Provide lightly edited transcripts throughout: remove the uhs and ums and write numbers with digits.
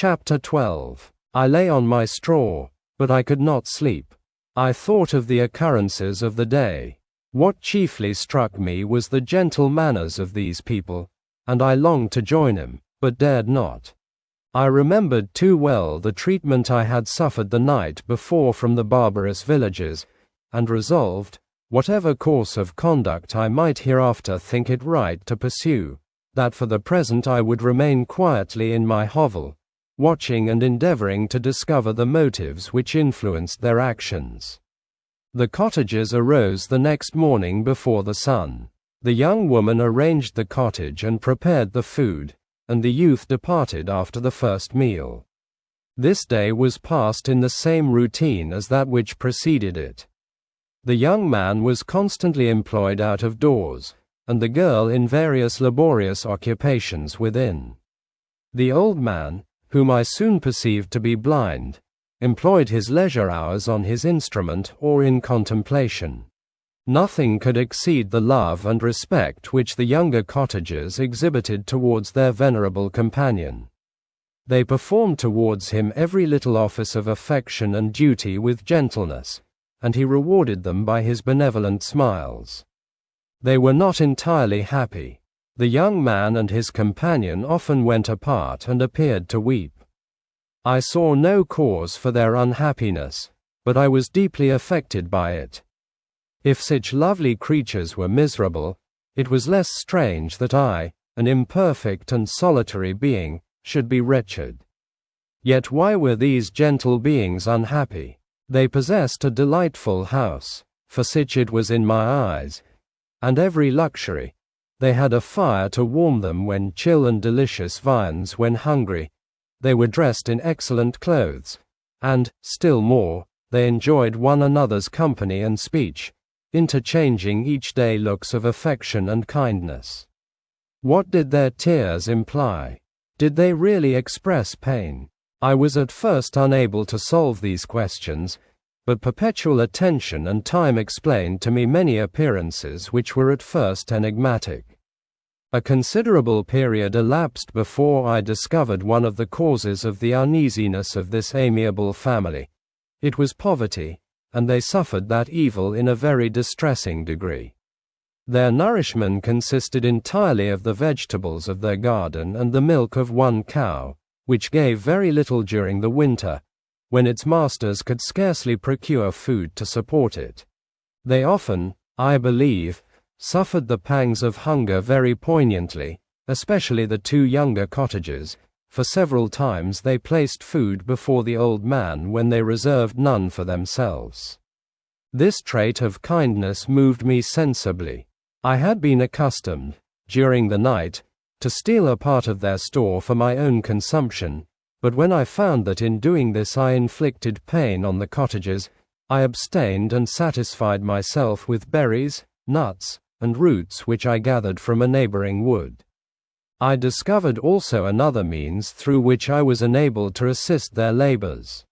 Chapter 12. I lay on my straw, but I could not sleep. I thought of the occurrences of the day. What chiefly struck me was the gentle manners of these people, and I longed to join him, but dared not. I remembered too well the treatment I had suffered the night before from the barbarous villagers, and resolved, whatever course of conduct I might hereafter think it right to pursue, that for the present I would remain quietly in my hovel, watching and endeavoring to discover the motives which influenced their actions. The cottagers arose the next morning before the sun. The young woman arranged the cottage and prepared the food, and the youth departed after the first meal. This day was passed in the same routine as that which preceded it. The young man was constantly employed out of doors, and the girl in various laborious occupations within. The old man, whom I soon perceived to be blind, employed his leisure hours on his instrument or in contemplation. Nothing could exceed the love and respect which the younger cottagers exhibited towards their venerable companion. They performed towards him every little office of affection and duty with gentleness, and he rewarded them by his benevolent smiles. They were not entirely happy. The young man and his companion often went apart and appeared to weep. I saw no cause for their unhappiness, but I was deeply affected by it. If such lovely creatures were miserable, it was less strange that I, an imperfect and solitary being, should be wretched. Yet why were these gentle beings unhappy? They possessed a delightful house, for such it was in my eyes, and every luxury. They had a fire to warm them when chill and delicious viands when hungry. They were dressed in excellent clothes, and, still more, they enjoyed one another's company and speech, interchanging each day looks of affection and kindness. What did their tears imply? Did they really express pain? I was at first unable to solve these questions, but perpetual attention and time explained to me many appearances which were at first enigmatic. A considerable period elapsed before I discovered one of the causes of the uneasiness of this amiable family. It was poverty, and they suffered that evil in a very distressing degree. Their nourishment consisted entirely of the vegetables of their garden and the milk of one cow, which gave very little during the winter, when its masters could scarcely procure food to support it. They often, I believe, suffered the pangs of hunger very poignantly, especially the two younger cottagers, for several times they placed food before the old man when they reserved none for themselves. This trait of kindness moved me sensibly. I had been accustomed, during the night, to steal a part of their store for my own consumption, but when I found that in doing this I inflicted pain on the cottagers, I abstained and satisfied myself with berries, nuts, and roots which I gathered from a neighboring wood. I discovered also another means through which I was enabled to assist their labors.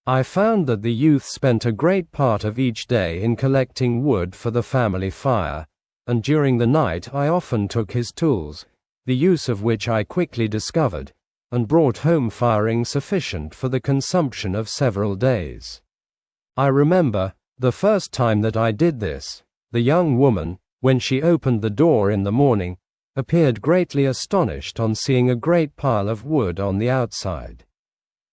I found that the youth spent a great part of each day in collecting wood for the family fire, and during the night I often took his tools, the use of which I quickly discovered, and brought home firing sufficient for the consumption of several days. I remember, the first time that I did this, the young woman, when she opened the door in the morning, appeared greatly astonished on seeing a great pile of wood on the outside.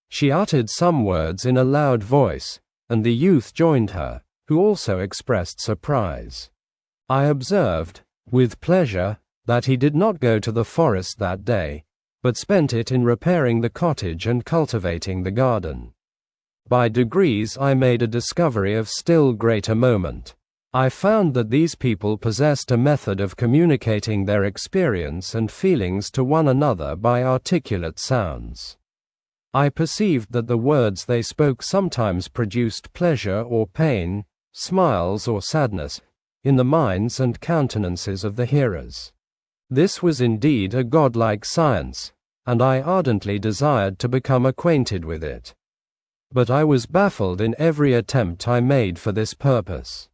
She uttered some words in a loud voice, and the youth joined her, who also expressed surprise. I observed, with pleasure, that he did not go to the forest that day, but spent it in repairing the cottage and cultivating the garden. By degrees I made a discovery of still greater moment. I found that these people possessed a method of communicating their experience and feelings to one another by articulate sounds. I perceived that the words they spoke sometimes produced pleasure or pain, smiles or sadness, in the minds and countenances of the hearers. This was indeed a godlike science, and I ardently desired to become acquainted with it. But I was baffled in every attempt I made for this purpose.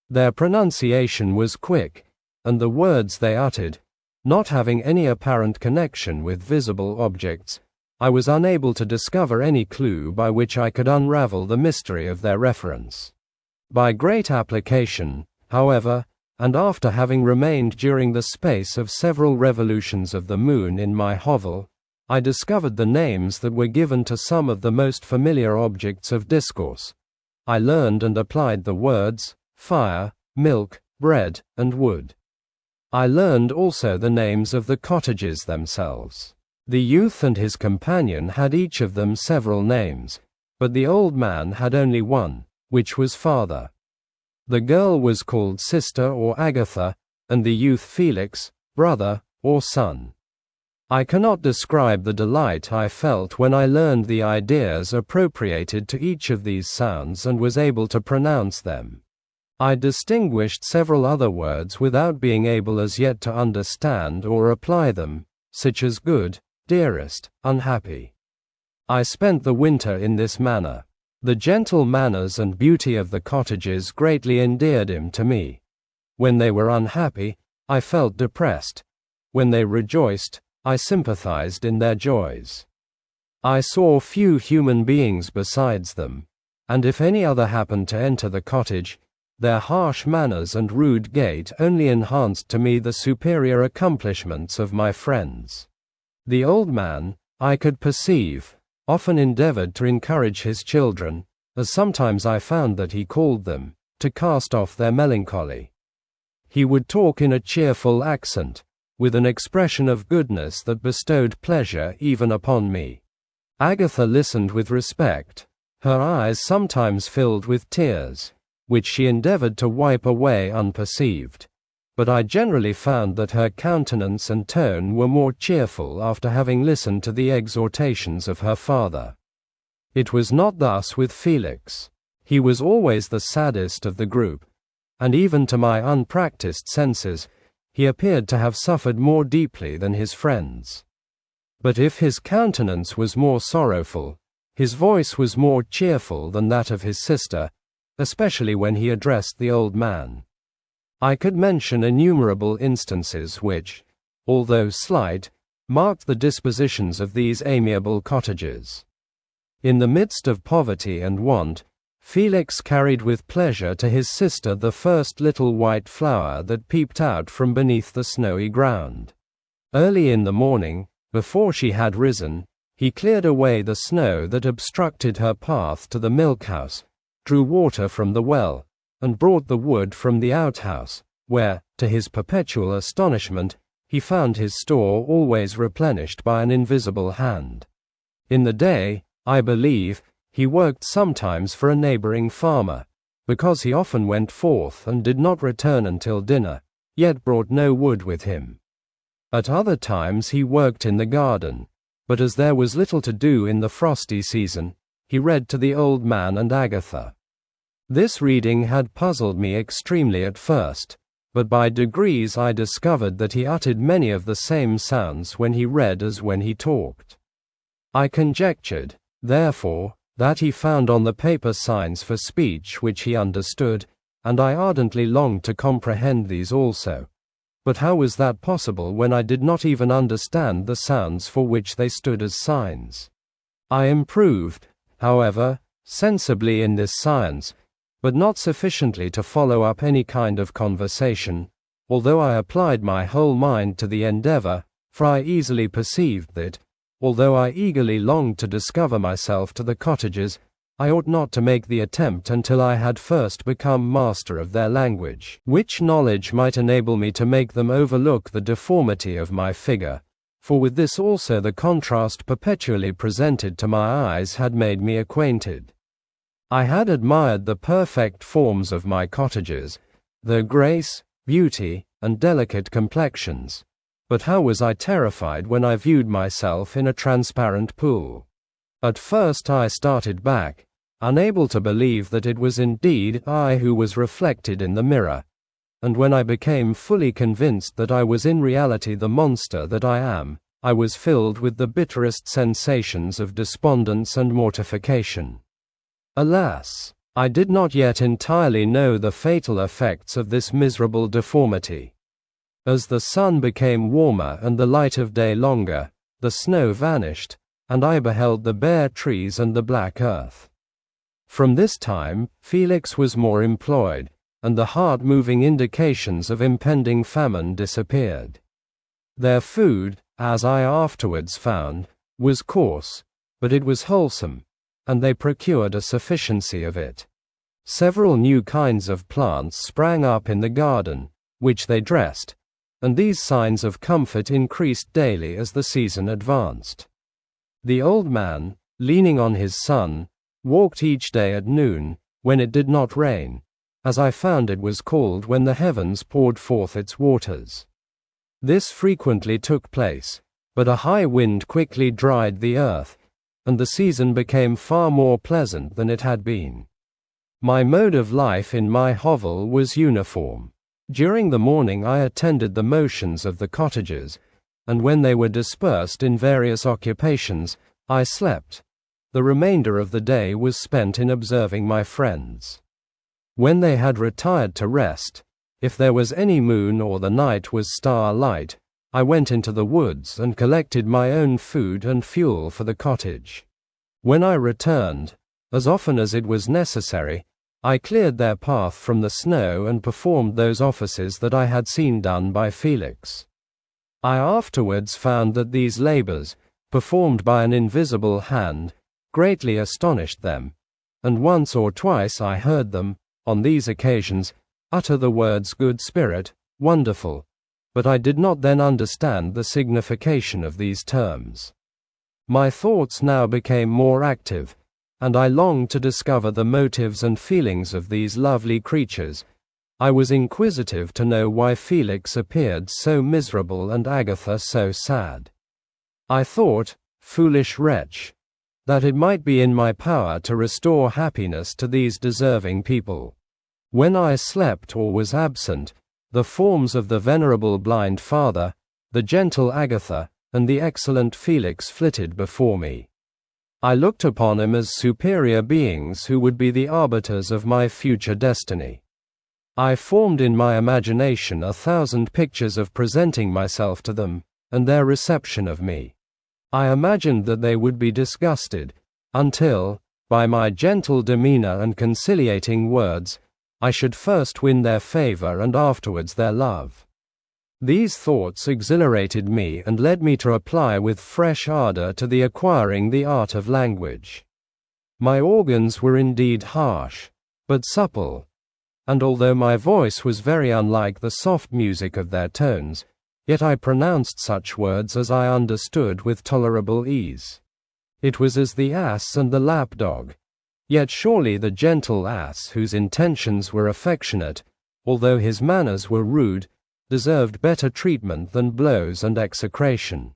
Their pronunciation was quick, and the words they uttered, not having any apparent connection with visible objects, I was unable to discover any clue by which I could unravel the mystery of their reference. By great application, however, and after having remained during the space of several revolutions of the moon in my hovel, I discovered the names that were given to some of the most familiar objects of discourse. I learned and applied the words fire, milk, bread, and wood. I learned also the names of the cottages themselves. The youth and his companion had each of them several names, but the old man had only one, which was father. The girl was called sister or Agatha, and the youth Felix, brother, or son. I cannot describe the delight I felt when I learned the ideas appropriated to each of these sounds and was able to pronounce them. I distinguished several other words without being able as yet to understand or apply them, such as good, dearest, unhappy. I spent the winter in this manner. The gentle manners and beauty of the cottages greatly endeared him to me. When they were unhappy, I felt depressed. When they rejoiced, I sympathized in their joys. I saw few human beings besides them, and if any other happened to enter the cottage, their harsh manners and rude gait only enhanced to me the superior accomplishments of my friends. The old man, I could perceive, often endeavored to encourage his children, as sometimes I found that he called them, to cast off their melancholy. He would talk in a cheerful accent, with an expression of goodness that bestowed pleasure even upon me. Agatha listened with respect, her eyes sometimes filled with tears, which she endeavored to wipe away unperceived, but I generally found that her countenance and tone were more cheerful after having listened to the exhortations of her father. It was not thus with Felix. He was always the saddest of the group, and even to my unpracticed senses, he appeared to have suffered more deeply than his friends. But if his countenance was more sorrowful, his voice was more cheerful than that of his sister, especially when he addressed the old man. I could mention innumerable instances which, although slight, marked the dispositions of these amiable cottagers. In the midst of poverty and want, Felix carried with pleasure to his sister the first little white flower that peeped out from beneath the snowy ground. Early in the morning, before she had risen, he cleared away the snow that obstructed her path to the milk-house, drew water from the well, and brought the wood from the outhouse, where, to his perpetual astonishment, he found his store always replenished by an invisible hand. In the day, I believe, he worked sometimes for a neighboring farmer, because he often went forth and did not return until dinner, yet brought no wood with him. At other times he worked in the garden, but as there was little to do in the frosty season, he read to the old man and Agatha. This reading had puzzled me extremely at first, but by degrees I discovered that he uttered many of the same sounds when he read as when he talked. I conjectured, therefore, that he found on the paper signs for speech which he understood, and I ardently longed to comprehend these also. But how was that possible when I did not even understand the sounds for which they stood as signs? I improved, however, sensibly in this science, but not sufficiently to follow up any kind of conversation, although I applied my whole mind to the endeavor, for I easily perceived that, although I eagerly longed to discover myself to the cottagers, I ought not to make the attempt until I had first become master of their language, which knowledge might enable me to make them overlook the deformity of my figure, for with this also the contrast perpetually presented to my eyes had made me acquainted. I had admired the perfect forms of my cottagers, their grace, beauty, and delicate complexions, but how was I terrified when I viewed myself in a transparent pool. At first I started back, unable to believe that it was indeed I who was reflected in the mirror, and when I became fully convinced that I was in reality the monster that I am, I was filled with the bitterest sensations of despondence and mortification. Alas! I did not yet entirely know the fatal effects of this miserable deformity. As the sun became warmer and the light of day longer, the snow vanished, and I beheld the bare trees and the black earth. From this time, Felix was more employed, and the heart-moving indications of impending famine disappeared. Their food, as I afterwards found, was coarse, but it was wholesome, and they procured a sufficiency of it. Several new kinds of plants sprang up in the garden, which they dressed, and these signs of comfort increased daily as the season advanced. The old man, leaning on his son, walked each day at noon, when it did not rain, as I found it was called when the heavens poured forth its waters. This frequently took place, but a high wind quickly dried the earth, and the season became far more pleasant than it had been. My mode of life in my hovel was uniform. During the morning I attended the motions of the cottagers, and when they were dispersed in various occupations, I slept. The remainder of the day was spent in observing my friends. When they had retired to rest, if there was any moon or the night was star-light, I went into the woods and collected my own food and fuel for the cottage. When I returned, as often as it was necessary, I cleared their path from the snow and performed those offices that I had seen done by Felix. I afterwards found that these labors, performed by an invisible hand, greatly astonished them, and once or twice I heard them, on these occasions, utter the words "good spirit," "wonderful," but I did not then understand the signification of these terms. My thoughts now became more active, and I longed to discover the motives and feelings of these lovely creatures. I was inquisitive to know why Felix appeared so miserable and Agatha so sad. I thought, foolish wretch, that it might be in my power to restore happiness to these deserving people. When I slept or was absent, the forms of the venerable blind father, the gentle Agatha, and the excellent Felix flitted before me. I looked upon him as superior beings who would be the arbiters of my future destiny. I formed in my imagination 1,000 pictures of presenting myself to them, and their reception of me. I imagined that they would be disgusted, until, by my gentle demeanor and conciliating words, I should first win their favor and afterwards their love. These thoughts exhilarated me and led me to apply with fresh ardor to the acquiring the art of language. My organs were indeed harsh, but supple, and although my voice was very unlike the soft music of their tones, yet I pronounced such words as I understood with tolerable ease. It was as the ass and the lapdog, yet surely the gentle ass, whose intentions were affectionate, although his manners were rude, deserved better treatment than blows and execration.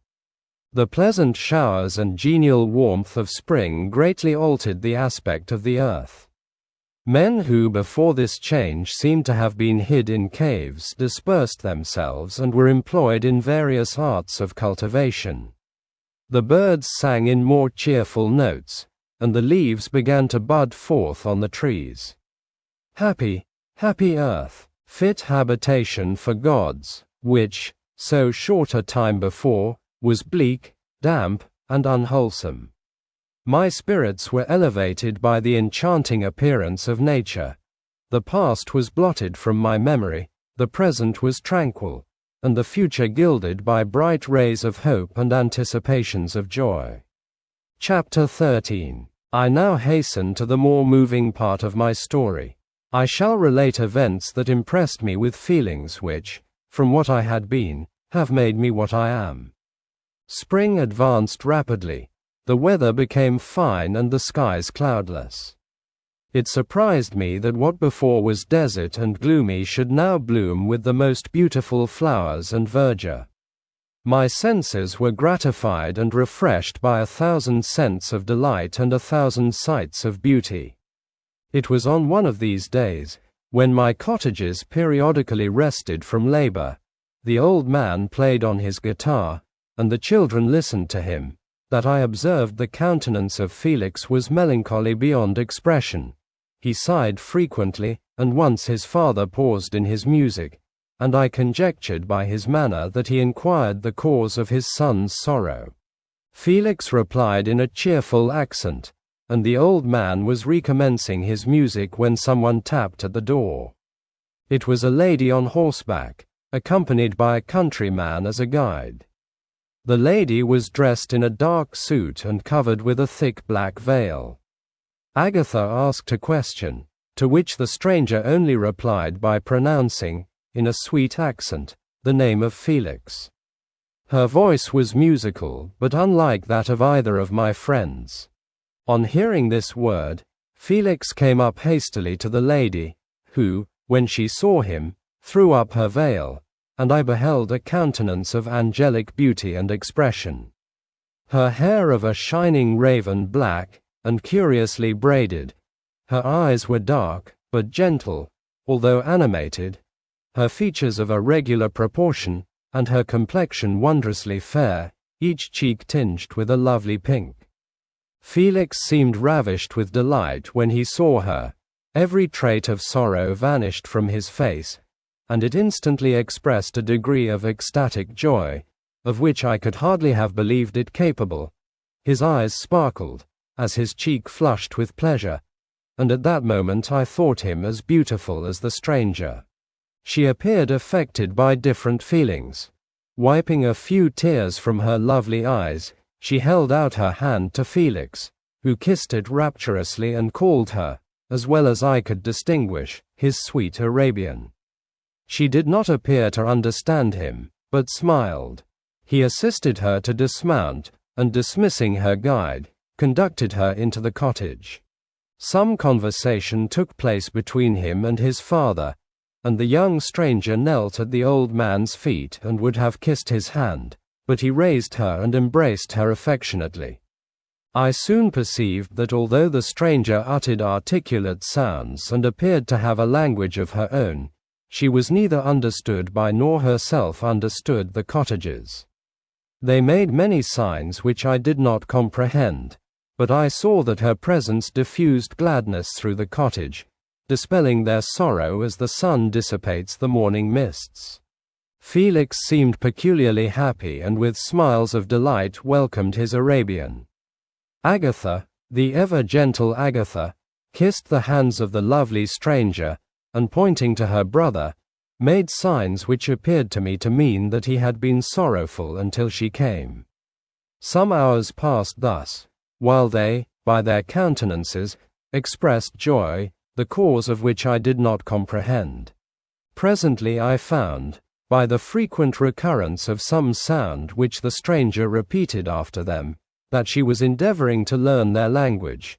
The pleasant showers and genial warmth of spring greatly altered the aspect of the earth. Men who before this change seemed to have been hid in caves dispersed themselves and were employed in various arts of cultivation. The birds sang in more cheerful notes, and the leaves began to bud forth on the trees. Happy, happy earth, fit habitation for gods, which, so short a time before, was bleak, damp, and unwholesome. My spirits were elevated by the enchanting appearance of nature. The past was blotted from my memory, the present was tranquil, and the future gilded by bright rays of hope and anticipations of joy. Chapter 13. I now hasten to the more moving part of my story. I shall relate events that impressed me with feelings which, from what I had been, have made me what I am. Spring advanced rapidly. The weather became fine and the skies cloudless. It surprised me that what before was desert and gloomy should now bloom with the most beautiful flowers and verdure. My senses were gratified and refreshed by 1,000 scents of delight and 1,000 sights of beauty. It was on one of these days, when my cottagers periodically rested from labor, the old man played on his guitar, and the children listened to him, that I observed the countenance of Felix was melancholy beyond expression. He sighed frequently, and once his father paused in his music, and I conjectured by his manner that he inquired the cause of his son's sorrow. Felix replied in a cheerful accent, and the old man was recommencing his music when someone tapped at the door. It was a lady on horseback, accompanied by a countryman as a guide. The lady was dressed in a dark suit and covered with a thick black veil. Agatha asked a question, to which the stranger only replied by pronouncing, in a sweet accent, the name of Felix. Her voice was musical, but unlike that of either of my friends. On hearing this word, Felix came up hastily to the lady, who, when she saw him, threw up her veil, and I beheld a countenance of angelic beauty and expression. Her hair of a shining raven black, and curiously braided. Her eyes were dark, but gentle, although animated, her features of a regular proportion, and her complexion wondrously fair, each cheek tinged with a lovely pink. Felix seemed ravished with delight when he saw her. Every trait of sorrow vanished from his face, and it instantly expressed a degree of ecstatic joy, of which I could hardly have believed it capable. His eyes sparkled, as his cheek flushed with pleasure, and at that moment I thought him as beautiful as the stranger. She appeared affected by different feelings. Wiping a few tears from her lovely eyes, she held out her hand to Felix, who kissed it rapturously and called her, as well as I could distinguish, his sweet Arabian. She did not appear to understand him, but smiled. He assisted her to dismount, and dismissing her guide, conducted her into the cottage. Some conversation took place between him and his father, and the young stranger knelt at the old man's feet and would have kissed his hand, but he raised her and embraced her affectionately. I soon perceived that although the stranger uttered articulate sounds and appeared to have a language of her own, she was neither understood by nor herself understood the cottagers. They made many signs which I did not comprehend, but I saw that her presence diffused gladness through the cottage, dispelling their sorrow as the sun dissipates the morning mists. Felix seemed peculiarly happy and with smiles of delight welcomed his Arabian. Agatha, the ever gentle Agatha, kissed the hands of the lovely stranger, and pointing to her brother, made signs which appeared to me to mean that he had been sorrowful until she came. Some hours passed thus, while they, by their countenances, expressed joy, the cause of which I did not comprehend. Presently I found, by the frequent recurrence of some sound which the stranger repeated after them, that she was endeavoring to learn their language,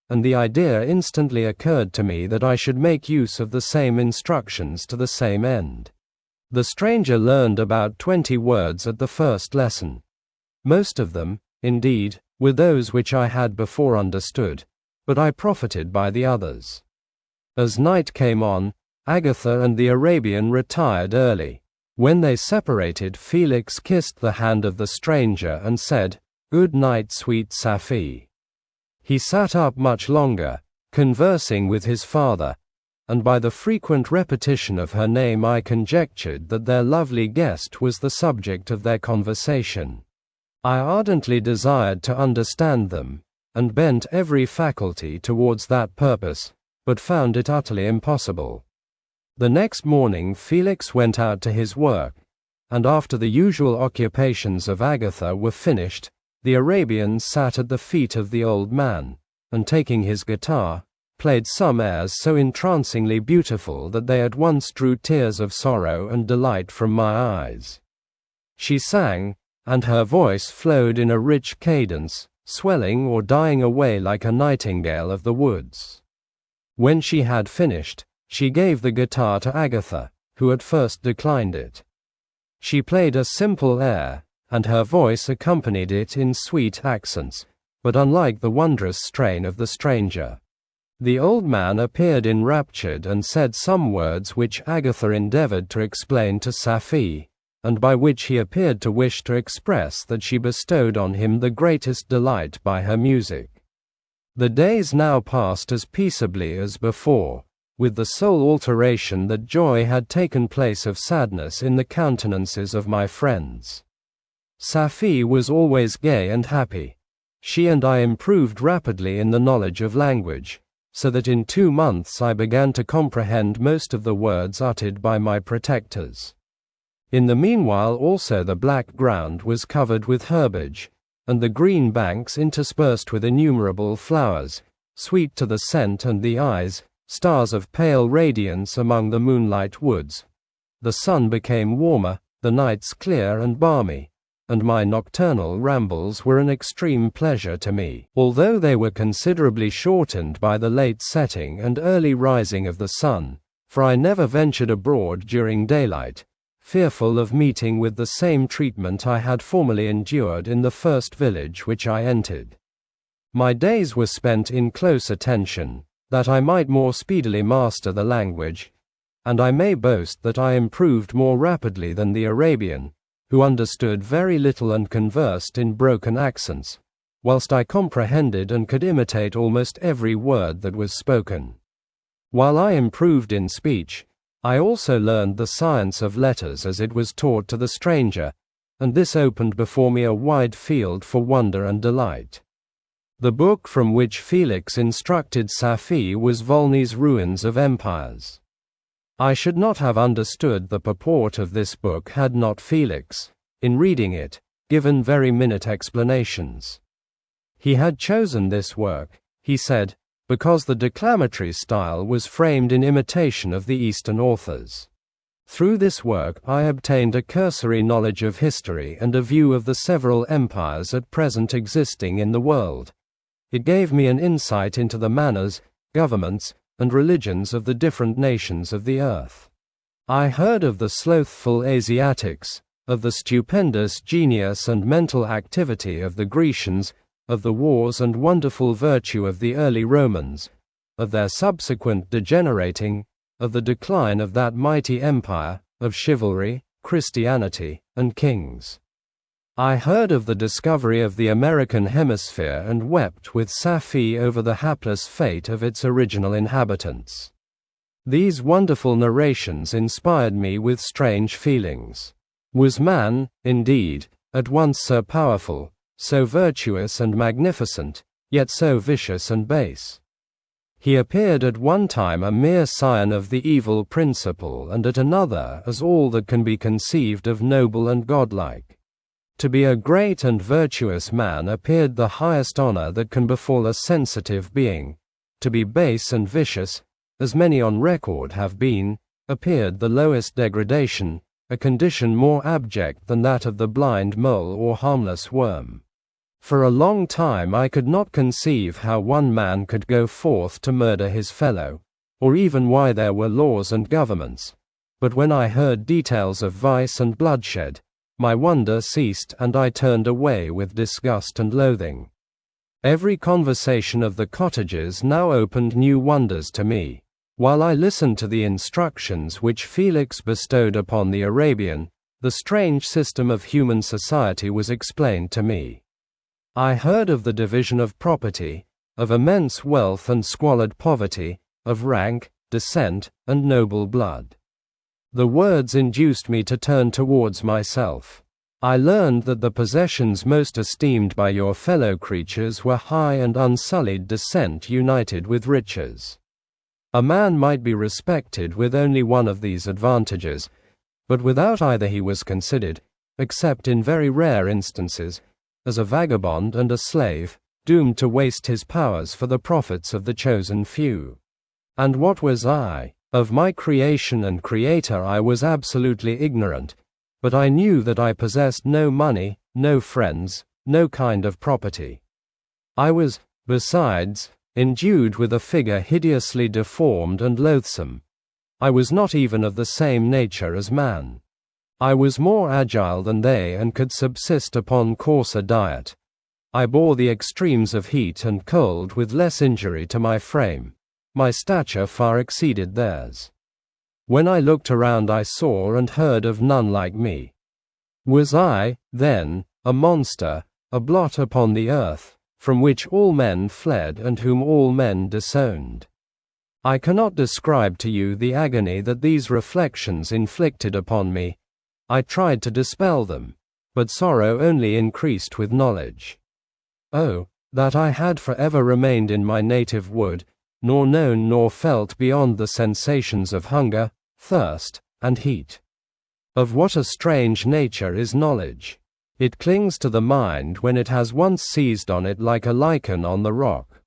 and the idea instantly occurred to me that I should make use of the same instructions to the same end. The stranger learned about 20 words at the first lesson. Most of them, indeed, were those which I had before understood, but I profited by the others. As night came on, Agatha and the Arabian retired early. When they separated, Felix kissed the hand of the stranger and said, "Good night, sweet Safi." He sat up much longer, conversing with his father, and by the frequent repetition of her name I conjectured that their lovely guest was the subject of their conversation. I ardently desired to understand them, and bent every faculty towards that purpose, but found it utterly impossible. The next morning Felix went out to his work, and after the usual occupations of Agatha were finished, the Arabian sat at the feet of the old man, and taking his guitar, played some airs so entrancingly beautiful that they at once drew tears of sorrow and delight from my eyes. She sang, and her voice flowed in a rich cadence, swelling or dying away like a nightingale of the woods. When she had finished, she gave the guitar to Agatha, who at first declined it. She played a simple air, and her voice accompanied it in sweet accents, but unlike the wondrous strain of the stranger. The old man appeared enraptured and said some words which Agatha endeavored to explain to Safi, and by which he appeared to wish to express that she bestowed on him the greatest delight by her music. The days now passed as peaceably as before, with the sole alteration that joy had taken place of sadness in the countenances of my friends. Safie was always gay and happy. She and I improved rapidly in the knowledge of language, so that in 2 months I began to comprehend most of the words uttered by my protectors. In the meanwhile also the black ground was covered with herbage, and the green banks interspersed with innumerable flowers, sweet to the scent and the eyes, stars of pale radiance among the moonlight woods. The sun became warmer, the nights clear and balmy, and my nocturnal rambles were an extreme pleasure to me, although they were considerably shortened by the late setting and early rising of the sun, for I never ventured abroad during daylight, fearful of meeting with the same treatment I had formerly endured in the first village which I entered. My days were spent in close attention, that I might more speedily master the language, and I may boast that I improved more rapidly than the Arabian, who understood very little and conversed in broken accents, whilst I comprehended and could imitate almost every word that was spoken. While I improved in speech, I also learned the science of letters as it was taught to the stranger, and this opened before me a wide field for wonder and delight. The book from which Felix instructed Safie was Volney's Ruins of Empires. I should not have understood the purport of this book had not Felix, in reading it, given very minute explanations. He had chosen this work, he said, because the declamatory style was framed in imitation of the Eastern authors. Through this work I obtained a cursory knowledge of history and a view of the several empires at present existing in the world. It gave me an insight into the manners, governments, and religions of the different nations of the earth. I heard of the slothful Asiatics, of the stupendous genius and mental activity of the Grecians, of the wars and wonderful virtue of the early Romans, of their subsequent degenerating, of the decline of that mighty empire, of chivalry, Christianity, and kings. I heard of the discovery of the American hemisphere and wept with Safie over the hapless fate of its original inhabitants. These wonderful narrations inspired me with strange feelings. Was man, indeed, at once so powerful, so virtuous and magnificent, yet so vicious and base? He appeared at one time a mere scion of the evil principle, and at another as all that can be conceived of noble and godlike. To be a great and virtuous man appeared the highest honor that can befall a sensitive being. To be base and vicious, as many on record have been, appeared the lowest degradation, a condition more abject than that of the blind mole or harmless worm. For a long time I could not conceive how one man could go forth to murder his fellow, or even why there were laws and governments. But when I heard details of vice and bloodshed, my wonder ceased and I turned away with disgust and loathing. Every conversation of the cottagers now opened new wonders to me. While I listened to the instructions which Felix bestowed upon the Arabian, the strange system of human society was explained to me. I heard of the division of property, of immense wealth and squalid poverty, of rank, descent, and noble blood. The words induced me to turn towards myself. I learned that the possessions most esteemed by your fellow creatures were high and unsullied descent united with riches. A man might be respected with only one of these advantages, but without either he was considered, except in very rare instances, as a vagabond and a slave, doomed to waste his powers for the profits of the chosen few. And what was I? Of my creation and creator I was absolutely ignorant, but I knew that I possessed no money, no friends, no kind of property. I was, besides, endued with a figure hideously deformed and loathsome. I was not even of the same nature as man. I was more agile than they and could subsist upon coarser diet. I bore the extremes of heat and cold with less injury to my frame. My stature far exceeded theirs. When I looked around I saw and heard of none like me. Was I, then, a monster, a blot upon the earth, from which all men fled and whom all men disowned? I cannot describe to you the agony that these reflections inflicted upon me. I tried to dispel them, but sorrow only increased with knowledge. Oh, that I had forever remained in my native wood, nor known nor felt beyond the sensations of hunger, thirst, and heat. Of what a strange nature is knowledge! It clings to the mind when it has once seized on it like a lichen on the rock.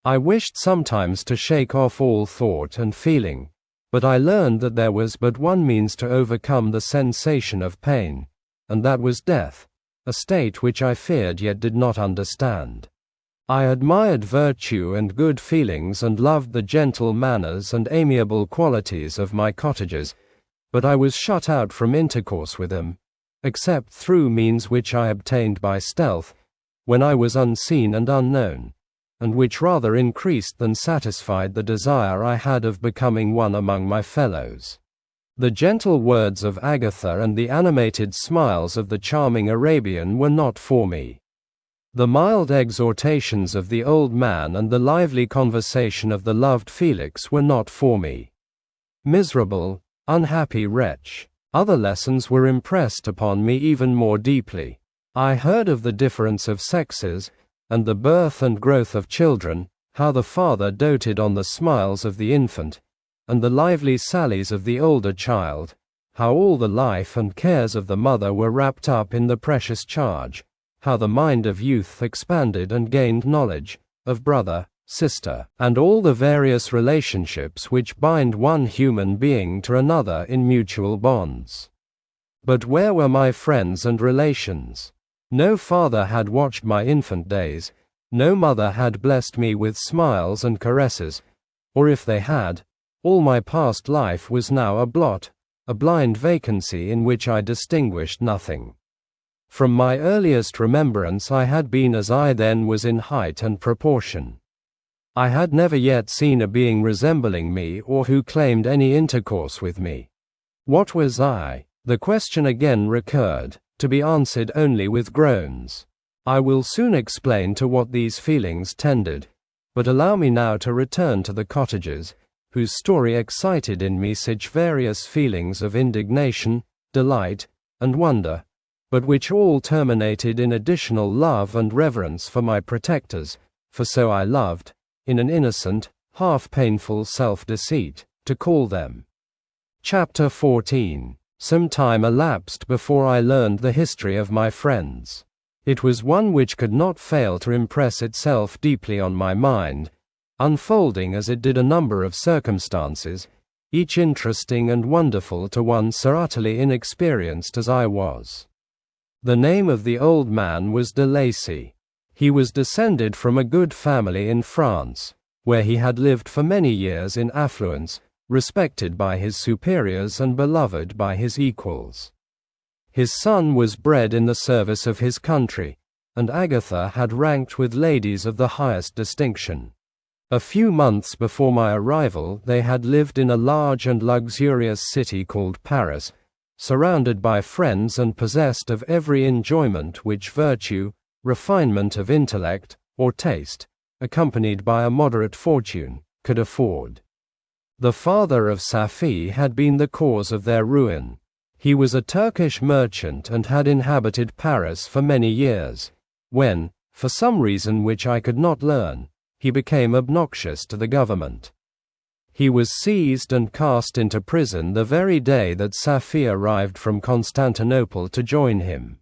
I wished sometimes to shake off all thought and feeling, but I learned that there was but one means to overcome the sensation of pain, and that was death, a state which I feared yet did not understand. I admired virtue and good feelings and loved the gentle manners and amiable qualities of my cottagers, but I was shut out from intercourse with them, except through means which I obtained by stealth, when I was unseen and unknown, and which rather increased than satisfied the desire I had of becoming one among my fellows. The gentle words of Agatha and the animated smiles of the charming Arabian were not for me. The mild exhortations of the old man and the lively conversation of the loved Felix were not for me. Miserable, unhappy wretch! Other lessons were impressed upon me even more deeply. I heard of the difference of sexes, and the birth and growth of children, how the father doted on the smiles of the infant, and the lively sallies of the older child, how all the life and cares of the mother were wrapped up in the precious charge, how the mind of youth expanded and gained knowledge, of brother, sister, and all the various relationships which bind one human being to another in mutual bonds. But where were my friends and relations? No father had watched my infant days, no mother had blessed me with smiles and caresses, or if they had, all my past life was now a blot, a blind vacancy in which I distinguished nothing. From my earliest remembrance I had been as I then was in height and proportion. I had never yet seen a being resembling me or who claimed any intercourse with me. What was I? The question again recurred, to be answered only with groans. I will soon explain to what these feelings tended, but allow me now to return to the cottagers, whose story excited in me such various feelings of indignation, delight, and wonder, but which all terminated in additional love and reverence for my protectors, for so I loved, in an innocent, half-painful self-deceit, to call them. Chapter 14. Some time elapsed before I learned the history of my friends. It was one which could not fail to impress itself deeply on my mind, unfolding as it did a number of circumstances, each interesting and wonderful to one so utterly inexperienced as I was. The name of the old man was de Lacy. He was descended from a good family in France, where he had lived for many years in affluence, respected by his superiors and beloved by his equals. His son was bred in the service of his country, and Agatha had ranked with ladies of the highest distinction. A few months before my arrival they had lived in a large and luxurious city called Paris, surrounded by friends and possessed of every enjoyment which virtue, refinement of intellect, or taste, accompanied by a moderate fortune, could afford. The father of Safie had been the cause of their ruin. He was a Turkish merchant and had inhabited Paris for many years, when, for some reason which I could not learn, he became obnoxious to the government. He was seized and cast into prison the very day that Safie arrived from Constantinople to join him.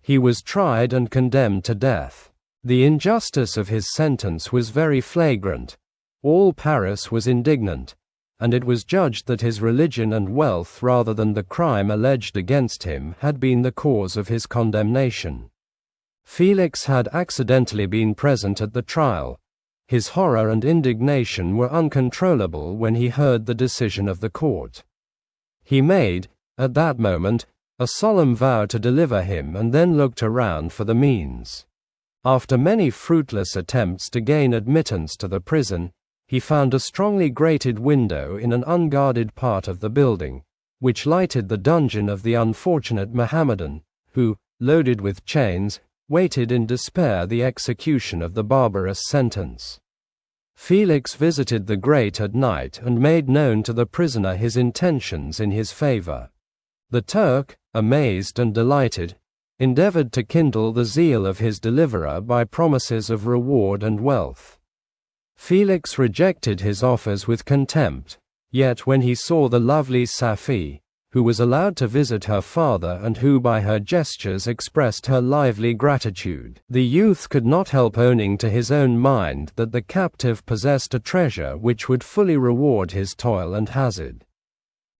He was tried and condemned to death. The injustice of his sentence was very flagrant. All Paris was indignant, and it was judged that his religion and wealth rather than the crime alleged against him had been the cause of his condemnation. Felix had accidentally been present at the trial. His horror and indignation were uncontrollable when he heard the decision of the court. He made, at that moment, a solemn vow to deliver him and then looked around for the means. After many fruitless attempts to gain admittance to the prison, he found a strongly grated window in an unguarded part of the building, which lighted the dungeon of the unfortunate Mohammedan, who, loaded with chains, waited in despair the execution of the barbarous sentence. Felix visited the grate at night and made known to the prisoner his intentions in his favor. The Turk, amazed and delighted, endeavored to kindle the zeal of his deliverer by promises of reward and wealth. Felix rejected his offers with contempt, yet when he saw the lovely Safie, who was allowed to visit her father and who by her gestures expressed her lively gratitude, the youth could not help owning to his own mind that the captive possessed a treasure which would fully reward his toil and hazard.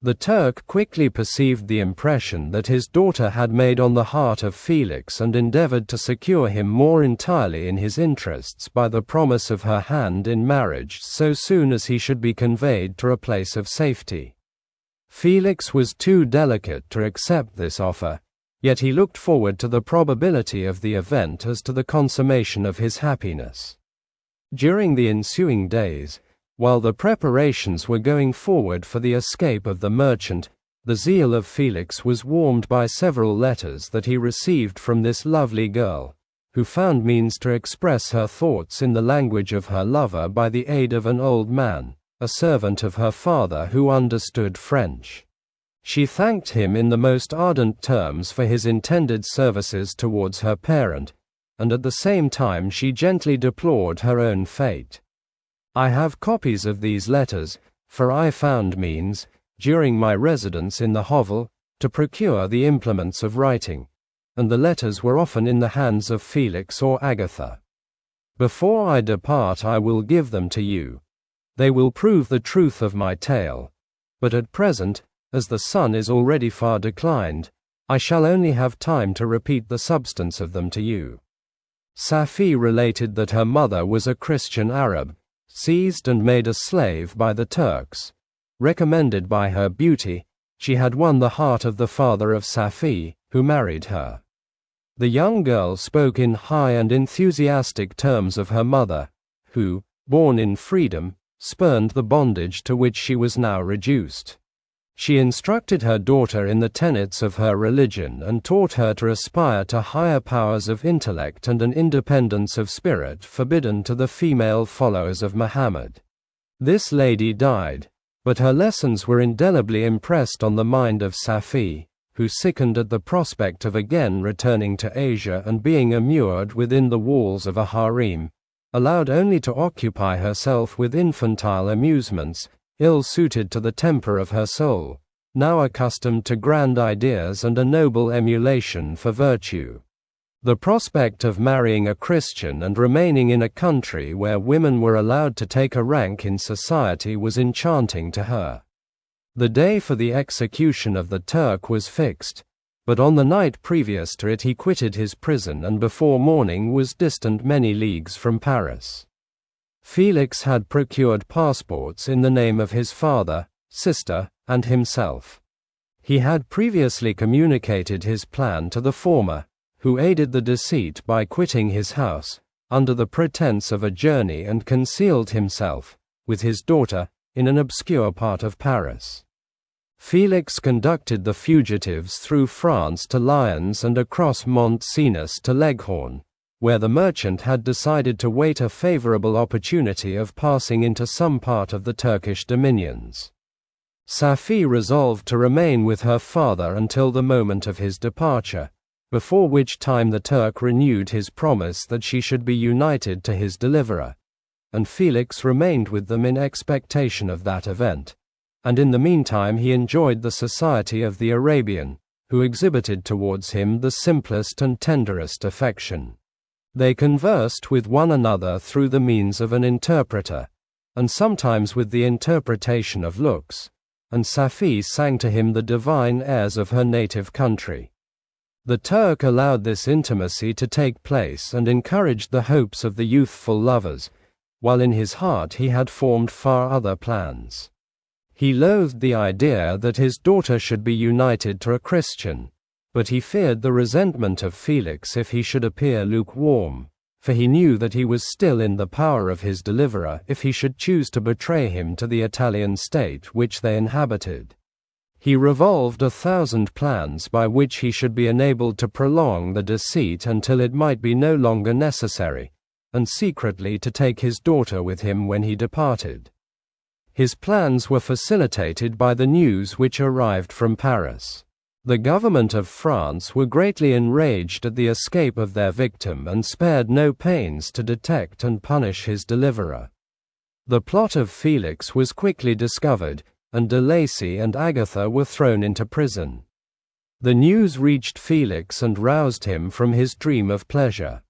The Turk quickly perceived the impression that his daughter had made on the heart of Felix and endeavored to secure him more entirely in his interests by the promise of her hand in marriage so soon as he should be conveyed to a place of safety. Felix was too delicate to accept this offer, yet he looked forward to the probability of the event as to the consummation of his happiness. During the ensuing days, while the preparations were going forward for the escape of the merchant, the zeal of Felix was warmed by several letters that he received from this lovely girl, who found means to express her thoughts in the language of her lover by the aid of an old man, a servant of her father who understood French. She thanked him in the most ardent terms for his intended services towards her parent, and at the same time she gently deplored her own fate. I have copies of these letters, for I found means, during my residence in the hovel, to procure the implements of writing, and the letters were often in the hands of Felix or Agatha. Before I depart I will give them to you. They will prove the truth of my tale, but at present, as the sun is already far declined, I shall only have time to repeat the substance of them to you. Safie related that her mother was a Christian Arab, seized and made a slave by the Turks. Recommended by her beauty, she had won the heart of the father of Safie, who married her. The young girl spoke in high and enthusiastic terms of her mother, who, born in freedom, spurned the bondage to which she was now reduced. She instructed her daughter in the tenets of her religion and taught her to aspire to higher powers of intellect and an independence of spirit forbidden to the female followers of Muhammad. This lady died, but her lessons were indelibly impressed on the mind of Safie, who sickened at the prospect of again returning to Asia and being immured within the walls of a harem, allowed only to occupy herself with infantile amusements, ill-suited to the temper of her soul, now accustomed to grand ideas and a noble emulation for virtue. The prospect of marrying a Christian and remaining in a country where women were allowed to take a rank in society was enchanting to her. The day for the execution of the Turk was fixed, but on the night previous to it he quitted his prison and before morning was distant many leagues from Paris. Felix had procured passports in the name of his father, sister, and himself. He had previously communicated his plan to the former, who aided the deceit by quitting his house, under the pretense of a journey and concealed himself, with his daughter, in an obscure part of Paris. Felix conducted the fugitives through France to Lyons and across Mont Cenis to Leghorn, where the merchant had decided to wait a favorable opportunity of passing into some part of the Turkish dominions. Safie resolved to remain with her father until the moment of his departure, before which time the Turk renewed his promise that she should be united to his deliverer, and Felix remained with them in expectation of that event, and in the meantime he enjoyed the society of the Arabian, who exhibited towards him the simplest and tenderest affection. They conversed with one another through the means of an interpreter, and sometimes with the interpretation of looks, and Safie sang to him the divine airs of her native country. The Turk allowed this intimacy to take place and encouraged the hopes of the youthful lovers, while in his heart he had formed far other plans. He loathed the idea that his daughter should be united to a Christian, but he feared the resentment of Felix if he should appear lukewarm, for he knew that he was still in the power of his deliverer if he should choose to betray him to the Italian state which they inhabited. He revolved 1,000 plans by which he should be enabled to prolong the deceit until it might be no longer necessary, and secretly to take his daughter with him when he departed. His plans were facilitated by the news which arrived from Paris. The government of France were greatly enraged at the escape of their victim and spared no pains to detect and punish his deliverer. The plot of Felix was quickly discovered, and de Lacy and Agatha were thrown into prison. The news reached Felix and roused him from his dream of pleasure.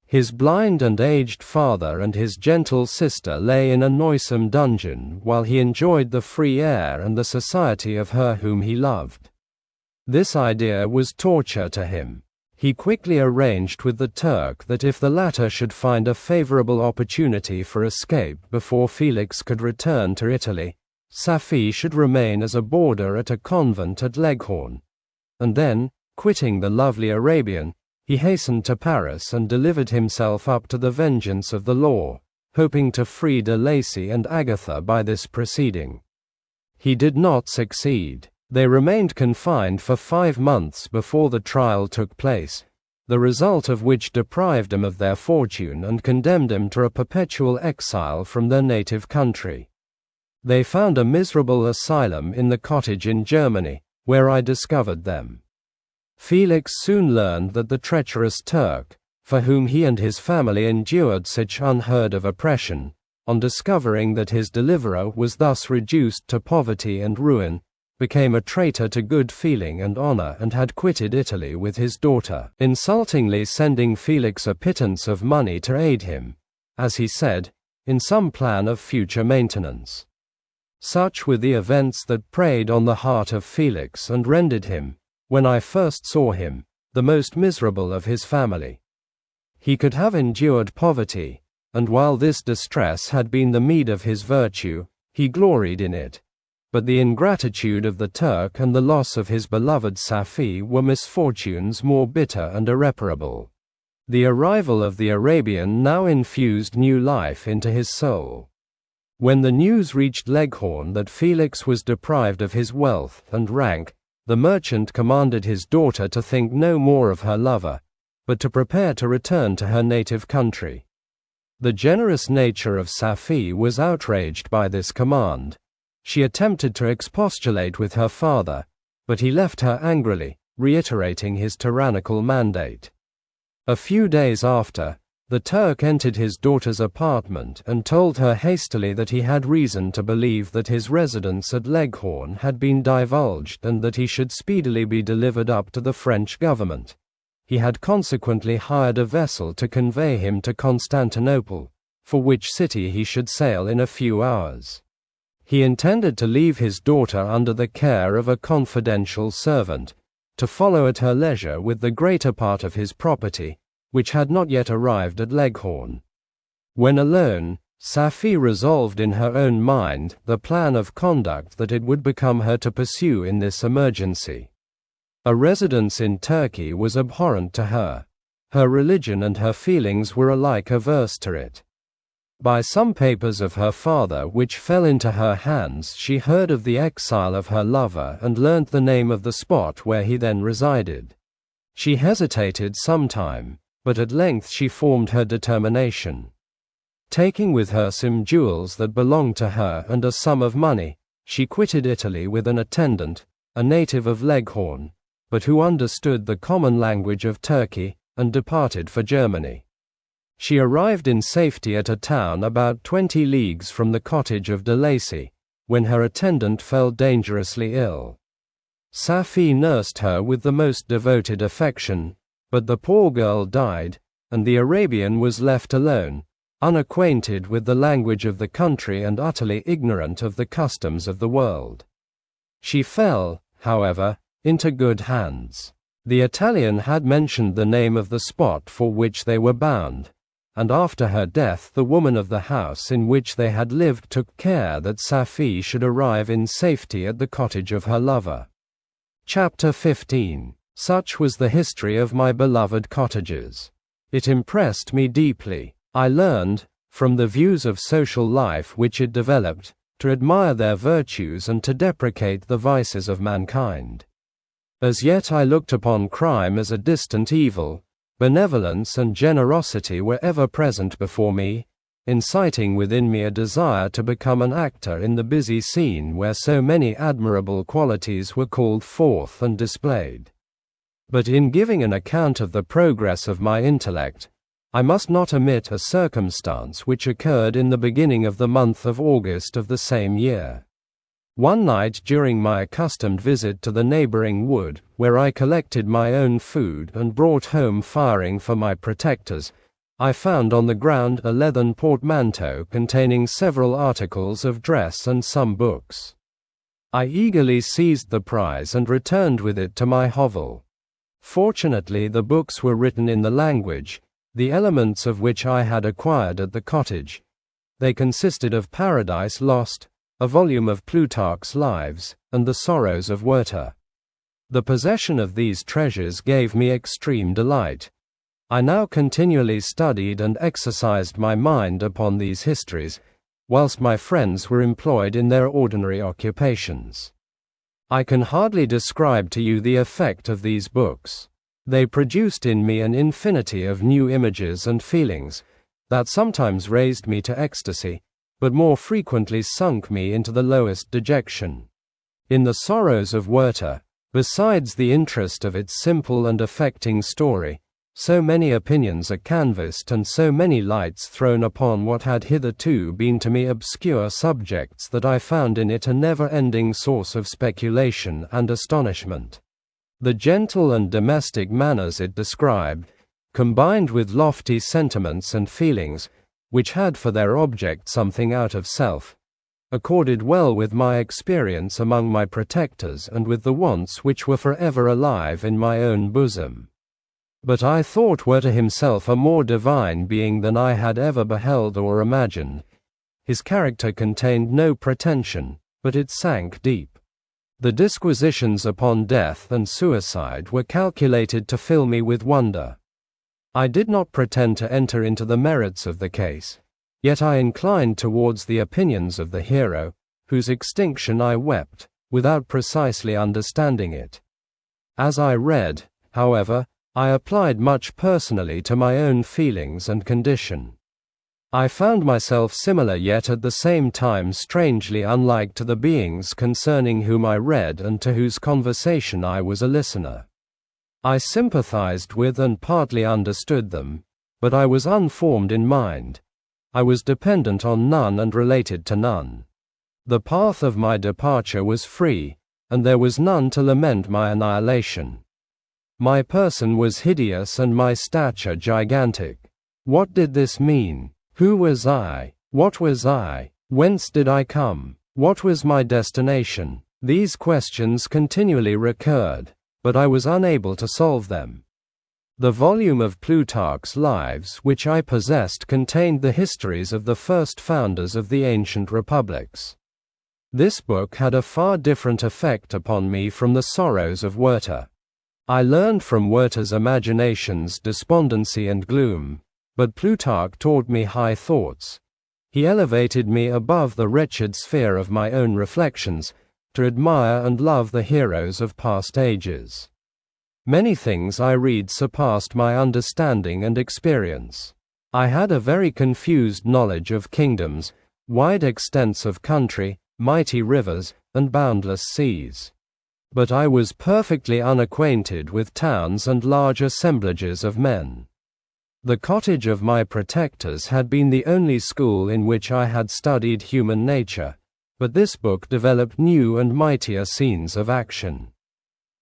His blind and aged father and his gentle sister lay in a noisome dungeon while he enjoyed the free air and the society of her whom he loved. This idea was torture to him. He quickly arranged with the Turk that if the latter should find a favorable opportunity for escape before Felix could return to Italy, Safie should remain as a boarder at a convent at Leghorn. And then, quitting the lovely Arabian, he hastened to Paris and delivered himself up to the vengeance of the law, hoping to free de Lacy and Agatha by this proceeding. He did not succeed. They remained confined for 5 months before the trial took place, the result of which deprived them of their fortune and condemned them to a perpetual exile from their native country. They found a miserable asylum in the cottage in Germany, where I discovered them. Felix soon learned that the treacherous Turk, for whom he and his family endured such unheard of oppression, on discovering that his deliverer was thus reduced to poverty and ruin, became a traitor to good feeling and honor and had quitted Italy with his daughter, insultingly sending Felix a pittance of money to aid him, as he said, in some plan of future maintenance. Such were the events that preyed on the heart of Felix and rendered him, when I first saw him, the most miserable of his family. He could have endured poverty, and while this distress had been the meed of his virtue, he gloried in it. But the ingratitude of the Turk and the loss of his beloved Safie were misfortunes more bitter and irreparable. The arrival of the Arabian now infused new life into his soul. When the news reached Leghorn that Felix was deprived of his wealth and rank, the merchant commanded his daughter to think no more of her lover, but to prepare to return to her native country. The generous nature of Safie was outraged by this command. She attempted to expostulate with her father, but he left her angrily, reiterating his tyrannical mandate. A few days after, the Turk entered his daughter's apartment and told her hastily that he had reason to believe that his residence at Leghorn had been divulged and that he should speedily be delivered up to the French government. He had consequently hired a vessel to convey him to Constantinople, for which city he should sail in a few hours. He intended to leave his daughter under the care of a confidential servant, to follow at her leisure with the greater part of his property, which had not yet arrived at Leghorn. When alone, Safie resolved in her own mind the plan of conduct that it would become her to pursue in this emergency. A residence in Turkey was abhorrent to her. Her religion and her feelings were alike averse to it. By some papers of her father which fell into her hands she heard of the exile of her lover and learnt the name of the spot where he then resided. She hesitated some time, but at length she formed her determination. Taking with her some jewels that belonged to her and a sum of money, she quitted Italy with an attendant, a native of Leghorn, but who understood the common language of Turkey, and departed for Germany. She arrived in safety at a town about 20 leagues from the cottage of de Lacy, when her attendant fell dangerously ill. Safie nursed her with the most devoted affection, but the poor girl died, and the Arabian was left alone, unacquainted with the language of the country and utterly ignorant of the customs of the world. She fell, however, into good hands. The Italian had mentioned the name of the spot for which they were bound, and after her death the woman of the house in which they had lived took care that Safie should arrive in safety at the cottage of her lover. Chapter 15. Such was the history of my beloved cottages. It impressed me deeply. I learned, from the views of social life which it developed, to admire their virtues and to deprecate the vices of mankind. As yet I looked upon crime as a distant evil. Benevolence and generosity were ever present before me, inciting within me a desire to become an actor in the busy scene where so many admirable qualities were called forth and displayed. But in giving an account of the progress of my intellect, I must not omit a circumstance which occurred in the beginning of the month of August of the same year. One night during my accustomed visit to the neighboring wood, where I collected my own food and brought home firing for my protectors, I found on the ground a leathern portmanteau containing several articles of dress and some books. I eagerly seized the prize and returned with it to my hovel. Fortunately, the books were written in the language, the elements of which I had acquired at the cottage. They consisted of Paradise Lost, a volume of Plutarch's Lives, and the Sorrows of Werther. The possession of these treasures gave me extreme delight. I now continually studied and exercised my mind upon these histories, whilst my friends were employed in their ordinary occupations. I can hardly describe to you the effect of these books. They produced in me an infinity of new images and feelings, that sometimes raised me to ecstasy, but more frequently sunk me into the lowest dejection. In the Sorrows of Werther, besides the interest of its simple and affecting story, so many opinions are canvassed and so many lights thrown upon what had hitherto been to me obscure subjects that I found in it a never-ending source of speculation and astonishment. The gentle and domestic manners it described, combined with lofty sentiments and feelings, which had for their object something out of self, accorded well with my experience among my protectors and with the wants which were forever alive in my own bosom. But I thought Werther himself a more divine being than I had ever beheld or imagined. His character contained no pretension, but it sank deep. The disquisitions upon death and suicide were calculated to fill me with wonder. I did not pretend to enter into the merits of the case, yet I inclined towards the opinions of the hero, whose extinction I wept, without precisely understanding it. As I read, however, I applied much personally to my own feelings and condition. I found myself similar yet at the same time strangely unlike to the beings concerning whom I read and to whose conversation I was a listener. I sympathized with and partly understood them, but I was unformed in mind. I was dependent on none and related to none. The path of my departure was free, and there was none to lament my annihilation. My person was hideous and my stature gigantic. What did this mean? Who was I? What was I? Whence did I come? What was my destination? These questions continually recurred, but I was unable to solve them. The volume of Plutarch's Lives which I possessed contained the histories of the first founders of the ancient republics. This book had a far different effect upon me from the Sorrows of Werther. I learned from Werther's imaginations despondency and gloom, but Plutarch taught me high thoughts. He elevated me above the wretched sphere of my own reflections, to admire and love the heroes of past ages. Many things I read surpassed my understanding and experience. I had a very confused knowledge of kingdoms, wide extents of country, mighty rivers, and boundless seas. But I was perfectly unacquainted with towns and large assemblages of men. The cottage of my protectors had been the only school in which I had studied human nature, but this book developed new and mightier scenes of action.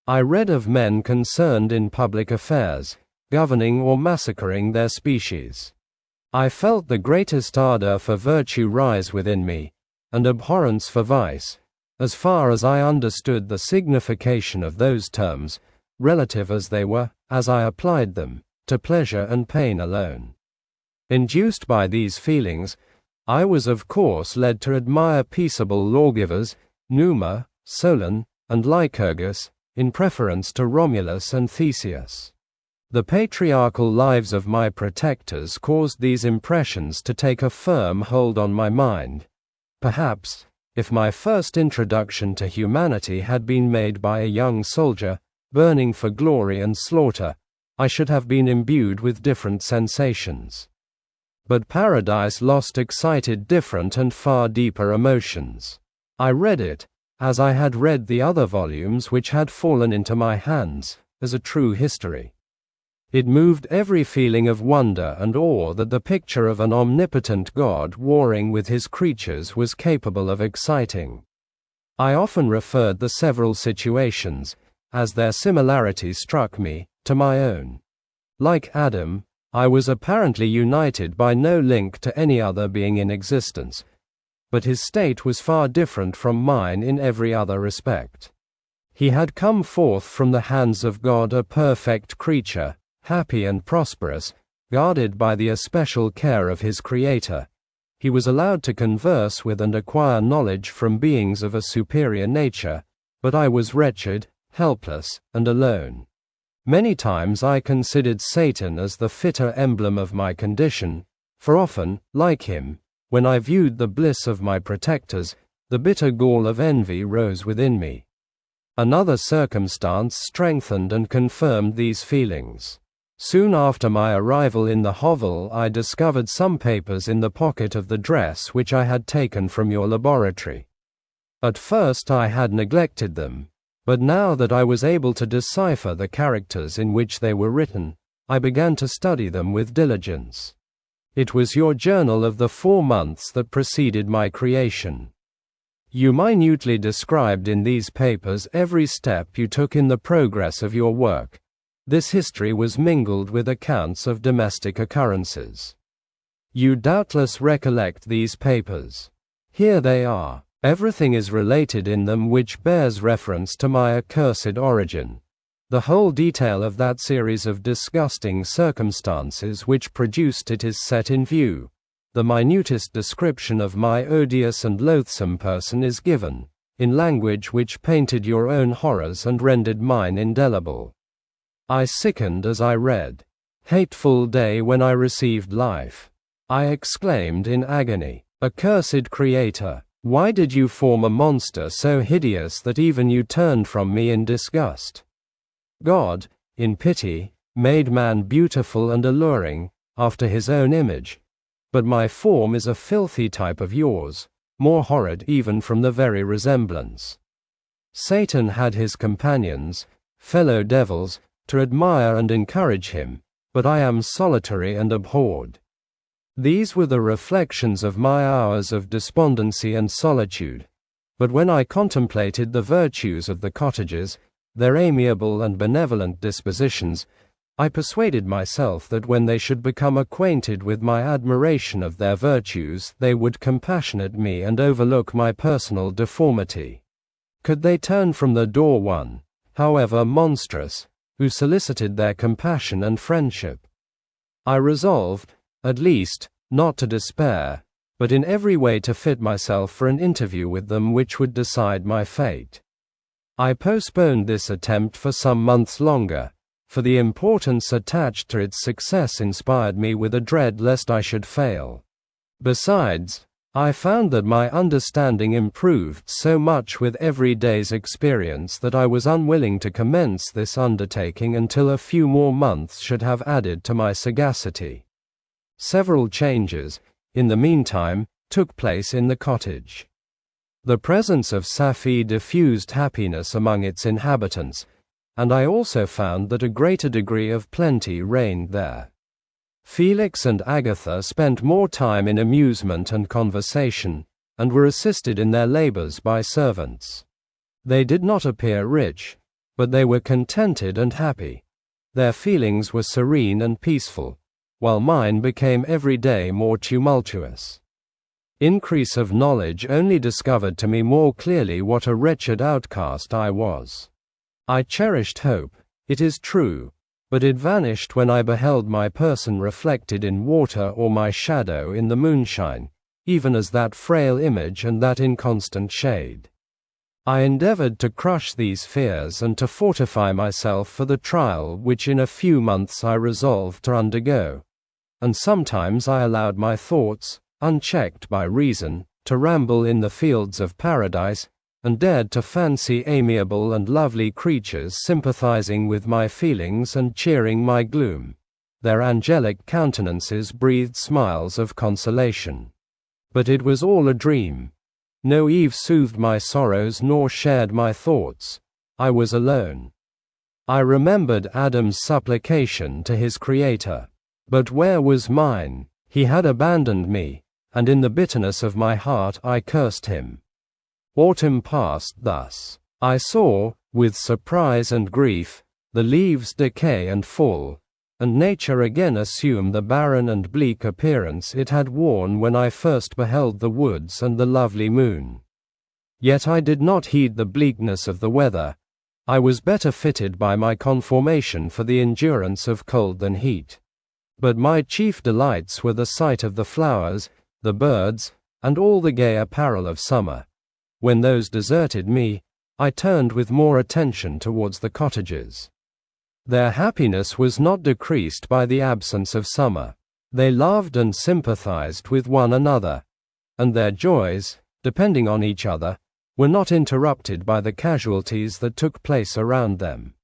I read of men concerned in public affairs, governing or massacring their species. I felt the greatest ardor for virtue rise within me, and abhorrence for vice, as far as I understood the signification of those terms, relative as they were, as I applied them, to pleasure and pain alone. Induced by these feelings, I was of course led to admire peaceable lawgivers, Numa, Solon, and Lycurgus, in preference to Romulus and Theseus. The patriarchal lives of my protectors caused these impressions to take a firm hold on my mind. Perhaps, if my first introduction to humanity had been made by a young soldier, burning for glory and slaughter, I should have been imbued with different sensations. but Paradise Lost excited different and far deeper emotions. I read it, as I had read the other volumes which had fallen into my hands, as a true history. It moved every feeling of wonder and awe that the picture of an omnipotent God warring with his creatures was capable of exciting. I often referred the several situations, as their similarities struck me, to my own. Like Adam, I was apparently united by no link to any other being in existence, but his state was far different from mine in every other respect. He had come forth from the hands of God a perfect creature, happy and prosperous, guarded by the especial care of his Creator. He was allowed to converse with and acquire knowledge from beings of a superior nature, but I was wretched, helpless, and alone. Many times I considered Satan as the fitter emblem of my condition, for often, like him, when I viewed the bliss of my protectors, the bitter gall of envy rose within me. Another circumstance strengthened and confirmed these feelings. Soon after my arrival in the hovel I discovered some papers in the pocket of the dress which I had taken from your laboratory. At first I had neglected them, but now that I was able to decipher the characters in which they were written, I began to study them with diligence. It was your journal of the 4 months that preceded my creation. You minutely described in these papers every step you took in the progress of your work. This history was mingled with accounts of domestic occurrences. You doubtless recollect these papers. Here they are. Everything is related in them which bears reference to my accursed origin. The whole detail of that series of disgusting circumstances which produced it is set in view. The minutest description of my odious and loathsome person is given, in language which painted your own horrors and rendered mine indelible. I sickened as I read. Hateful day when I received life. I exclaimed in agony, accursed Creator, why did you form a monster so hideous that even you turned from me in disgust? God, in pity, made man beautiful and alluring, after his own image, but my form is a filthy type of yours, more horrid even from the very resemblance. Satan had his companions, fellow devils, to admire and encourage him, but I am solitary and abhorred. These were the reflections of my hours of despondency and solitude, but when I contemplated the virtues of the cottagers, their amiable and benevolent dispositions, I persuaded myself that when they should become acquainted with my admiration of their virtues they would compassionate me and overlook my personal deformity. Could they turn from the door one, however monstrous, who solicited their compassion and friendship? I resolved, at least, not to despair, but in every way to fit myself for an interview with them which would decide my fate. I postponed this attempt for some months longer, for the importance attached to its success inspired me with a dread lest I should fail. Besides, I found that my understanding improved so much with every day's experience that I was unwilling to commence this undertaking until a few more months should have added to my sagacity. Several changes, in the meantime, took place in the cottage. The presence of Safie diffused happiness among its inhabitants, and I also found that a greater degree of plenty reigned there. Felix and Agatha spent more time in amusement and conversation, and were assisted in their labors by servants. They did not appear rich, but they were contented and happy. Their feelings were serene and peaceful, while mine became every day more tumultuous. Increase of knowledge only discovered to me more clearly what a wretched outcast I was. I cherished hope, it is true, but it vanished when I beheld my person reflected in water or my shadow in the moonshine, even as that frail image and that inconstant shade. I endeavored to crush these fears and to fortify myself for the trial which in a few months I resolved to undergo, and sometimes I allowed my thoughts, unchecked by reason, to ramble in the fields of paradise, and dared to fancy amiable and lovely creatures sympathizing with my feelings and cheering my gloom. their angelic countenances breathed smiles of consolation. But it was all a dream. No Eve soothed my sorrows nor shared my thoughts. I was alone. I remembered Adam's supplication to his Creator. But where was mine? He had abandoned me, and in the bitterness of my heart I cursed him. Autumn passed thus. I saw, with surprise and grief, the leaves decay and fall, and nature again assume the barren and bleak appearance it had worn when I first beheld the woods and the lovely moon. Yet I did not heed the bleakness of the weather. I was better fitted by my conformation for the endurance of cold than heat. But my chief delights were the sight of the flowers, the birds, and all the gay apparel of summer. When those deserted me, I turned with more attention towards the cottages. Their happiness was not decreased by the absence of summer. They loved and sympathized with one another, and their joys, depending on each other, were not interrupted by the casualties that took place around them.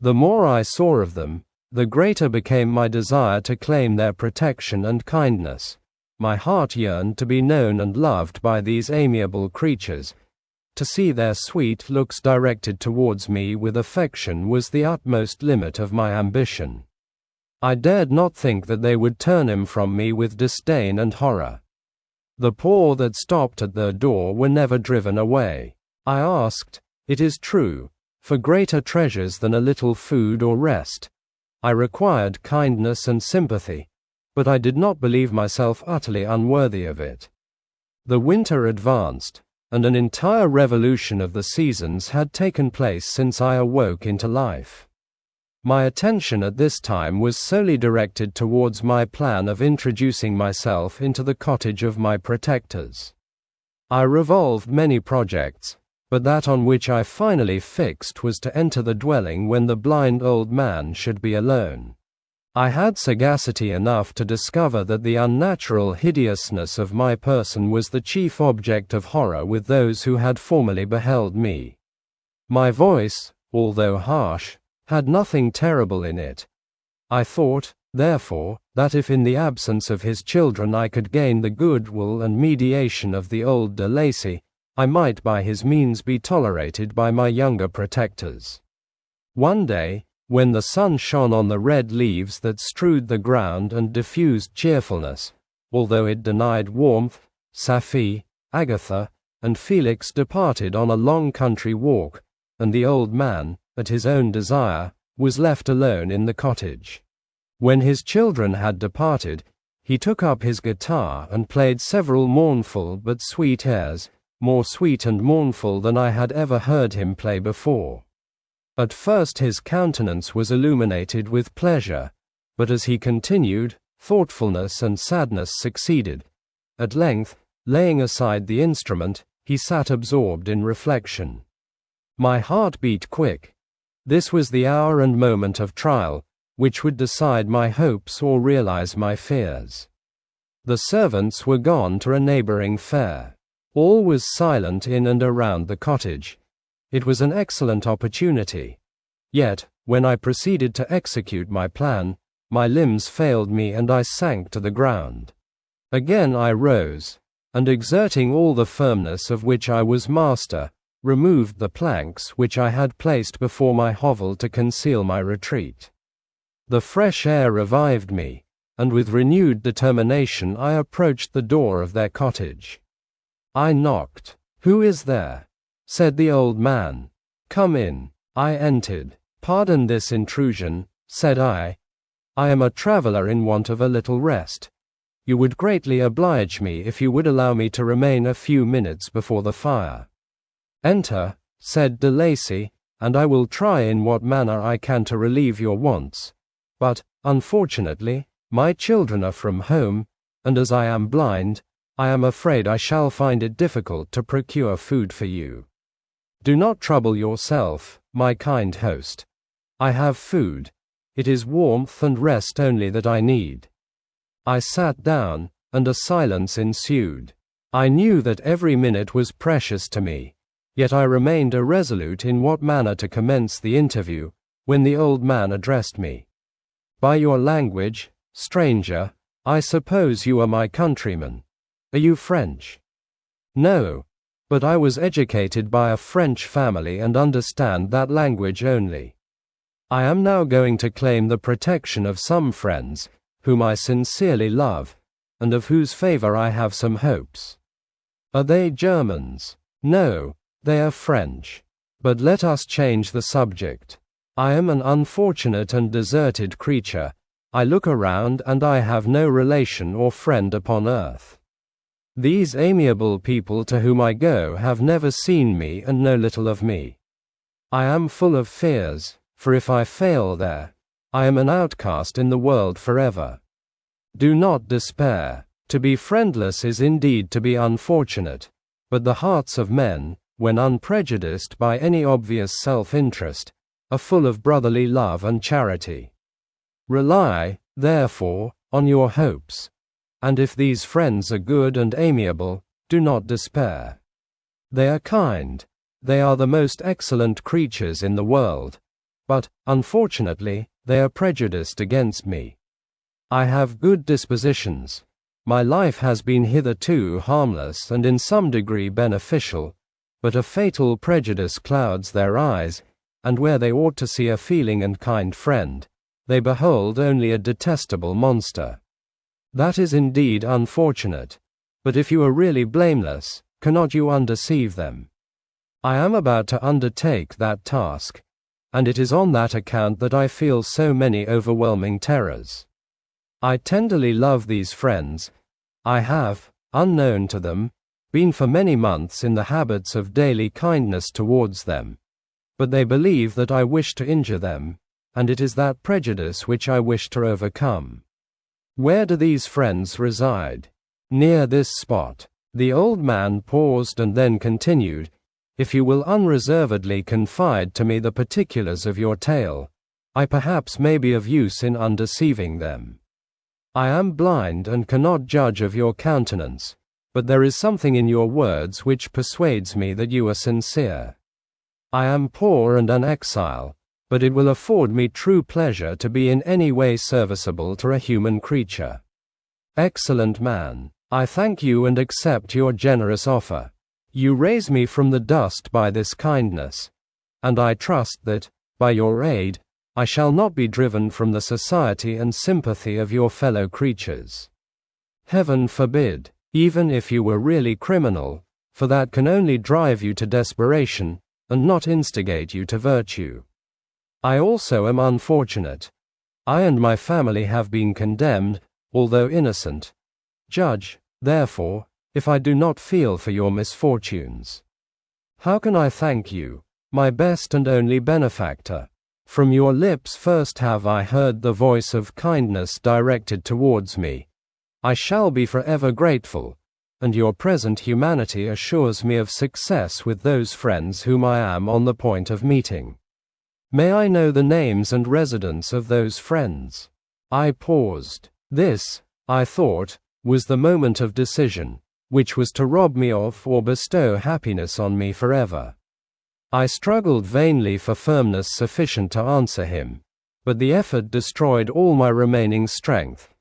The more I saw of them, the greater became my desire to claim their protection and kindness. My heart yearned to be known and loved by these amiable creatures. To see their sweet looks directed towards me with affection was the utmost limit of my ambition. I dared not think that they would turn him from me with disdain and horror. The poor that stopped at their door were never driven away. I asked, it is true, for greater treasures than a little food or rest. I required kindness and sympathy, but I did not believe myself utterly unworthy of it. The winter advanced, and an entire revolution of the seasons had taken place since I awoke into life. My attention at this time was solely directed towards my plan of introducing myself into the cottage of my protectors. I revolved many projects, but that on which I finally fixed was to enter the dwelling when the blind old man should be alone. I had sagacity enough to discover that the unnatural hideousness of my person was the chief object of horror with those who had formerly beheld me. My voice, although harsh, had nothing terrible in it. I thought, therefore, that if in the absence of his children I could gain the goodwill and mediation of the old de Lacy, I might by his means be tolerated by my younger protectors. One day, when the sun shone on the red leaves that strewed the ground and diffused cheerfulness, although it denied warmth, Safie, Agatha, and Felix departed on a long country walk, and the old man, at his own desire, was left alone in the cottage. When his children had departed, he took up his guitar and played several mournful but sweet airs, more sweet and mournful than I had ever heard him play before. At first his countenance was illuminated with pleasure, but as he continued, thoughtfulness and sadness succeeded. At length, laying aside the instrument, he sat absorbed in reflection. My heart beat quick. This was the hour and moment of trial, which would decide my hopes or realize my fears. The servants were gone to a neighboring fair. All was silent in and around the cottage. It was an excellent opportunity. Yet, when I proceeded to execute my plan, my limbs failed me and I sank to the ground. Again I rose, and exerting all the firmness of which I was master, removed the planks which I had placed before my hovel to conceal my retreat. The fresh air revived me, and with renewed determination I approached the door of their cottage. I knocked. "Who is there?" said the old man. "Come in." I entered. "Pardon this intrusion," said I. "I am a traveler in want of a little rest. You would greatly oblige me if you would allow me to remain a few minutes before the fire." "Enter," said de Lacy, "and I will try in what manner I can to relieve your wants. But, unfortunately, my children are from home, and as I am blind, I am afraid I shall find it difficult to procure food for you. Do not trouble yourself, my kind host. I have food. It is warmth and rest only that I need." I sat down, and a silence ensued. I knew that every minute was precious to me, yet I remained irresolute in what manner to commence the interview, when the old man addressed me. By your language, stranger, I suppose you are my countryman. Are you French? No, but I was educated by a French family and understand that language only. I am now going to claim the protection of some friends, whom I sincerely love, and of whose favor I have some hopes. Are they Germans? No, they are French. But let us change the subject. I am an unfortunate and deserted creature. I look around and I have no relation or friend upon earth. These amiable people to whom I go have never seen me and know little of me. I am full of fears, for if I fail there, I am an outcast in the world forever. Do not despair. To be friendless is indeed to be unfortunate, but the hearts of men, when unprejudiced by any obvious self-interest, are full of brotherly love and charity. Rely, therefore, on your hopes, and if these friends are good and amiable, do not despair. They are kind, they are the most excellent creatures in the world, but, unfortunately, they are prejudiced against me. I have good dispositions. My life has been hitherto harmless and in some degree beneficial, but a fatal prejudice clouds their eyes, and where they ought to see a feeling and kind friend, they behold only a detestable monster. That is indeed unfortunate, but if you are really blameless, cannot you undeceive them? I am about to undertake that task, and it is on that account that I feel so many overwhelming terrors. I tenderly love these friends. I have, unknown to them, been for many months in the habits of daily kindness towards them. But they believe that I wish to injure them, and it is that prejudice which I wish to overcome. Where do these friends reside? Near this spot. The old man paused and then continued, If you will unreservedly confide to me the particulars of your tale, I perhaps may be of use in undeceiving them. I am blind and cannot judge of your countenance, but there is something in your words which persuades me that you are sincere. I am poor and an exile, but it will afford me true pleasure to be in any way serviceable to a human creature. Excellent man, I thank you and accept your generous offer. You raise me from the dust by this kindness, and I trust that, by your aid, I shall not be driven from the society and sympathy of your fellow creatures. Heaven forbid, even if you were really criminal, for that can only drive you to desperation, and not instigate you to virtue. I also am unfortunate. I and my family have been condemned, although innocent. Judge, therefore, if I do not feel for your misfortunes. How can I thank you, my best and only benefactor? From your lips first have I heard the voice of kindness directed towards me. I shall be forever grateful, and your present humanity assures me of success with those friends whom I am on the point of meeting. May I know the names and residence of those friends? I paused. This, I thought, was the moment of decision, which was to rob me of or bestow happiness on me forever. I struggled vainly for firmness sufficient to answer him, but the effort destroyed all my remaining strength.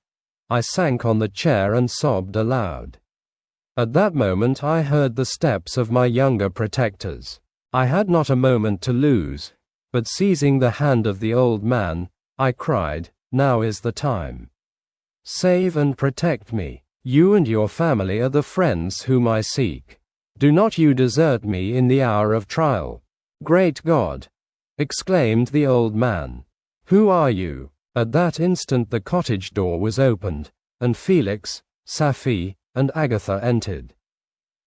I sank on the chair and sobbed aloud. At that moment I heard the steps of my younger protectors. I had not a moment to lose, but seizing the hand of the old man, I cried, Now is the time. Save and protect me. You and your family are the friends whom I seek. Do not you desert me in the hour of trial. Great God! Exclaimed the old man. Who are you? At that instant the cottage door was opened, and Felix, Safie, and Agatha entered.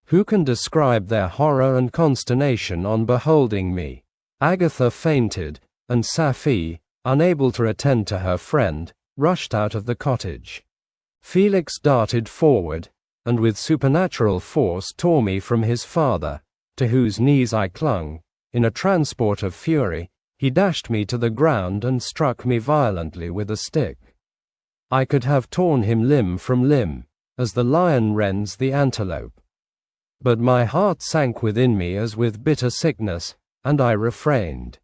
Who can describe their horror and consternation on beholding me? Agatha fainted, and Safie, unable to attend to her friend, rushed out of the cottage. Felix darted forward, and with supernatural force tore me from his father, to whose knees I clung. In a transport of fury, he dashed me to the ground and struck me violently with a stick. I could have torn him limb from limb, as the lion rends the antelope. But my heart sank within me as with bitter sickness, and I refrained.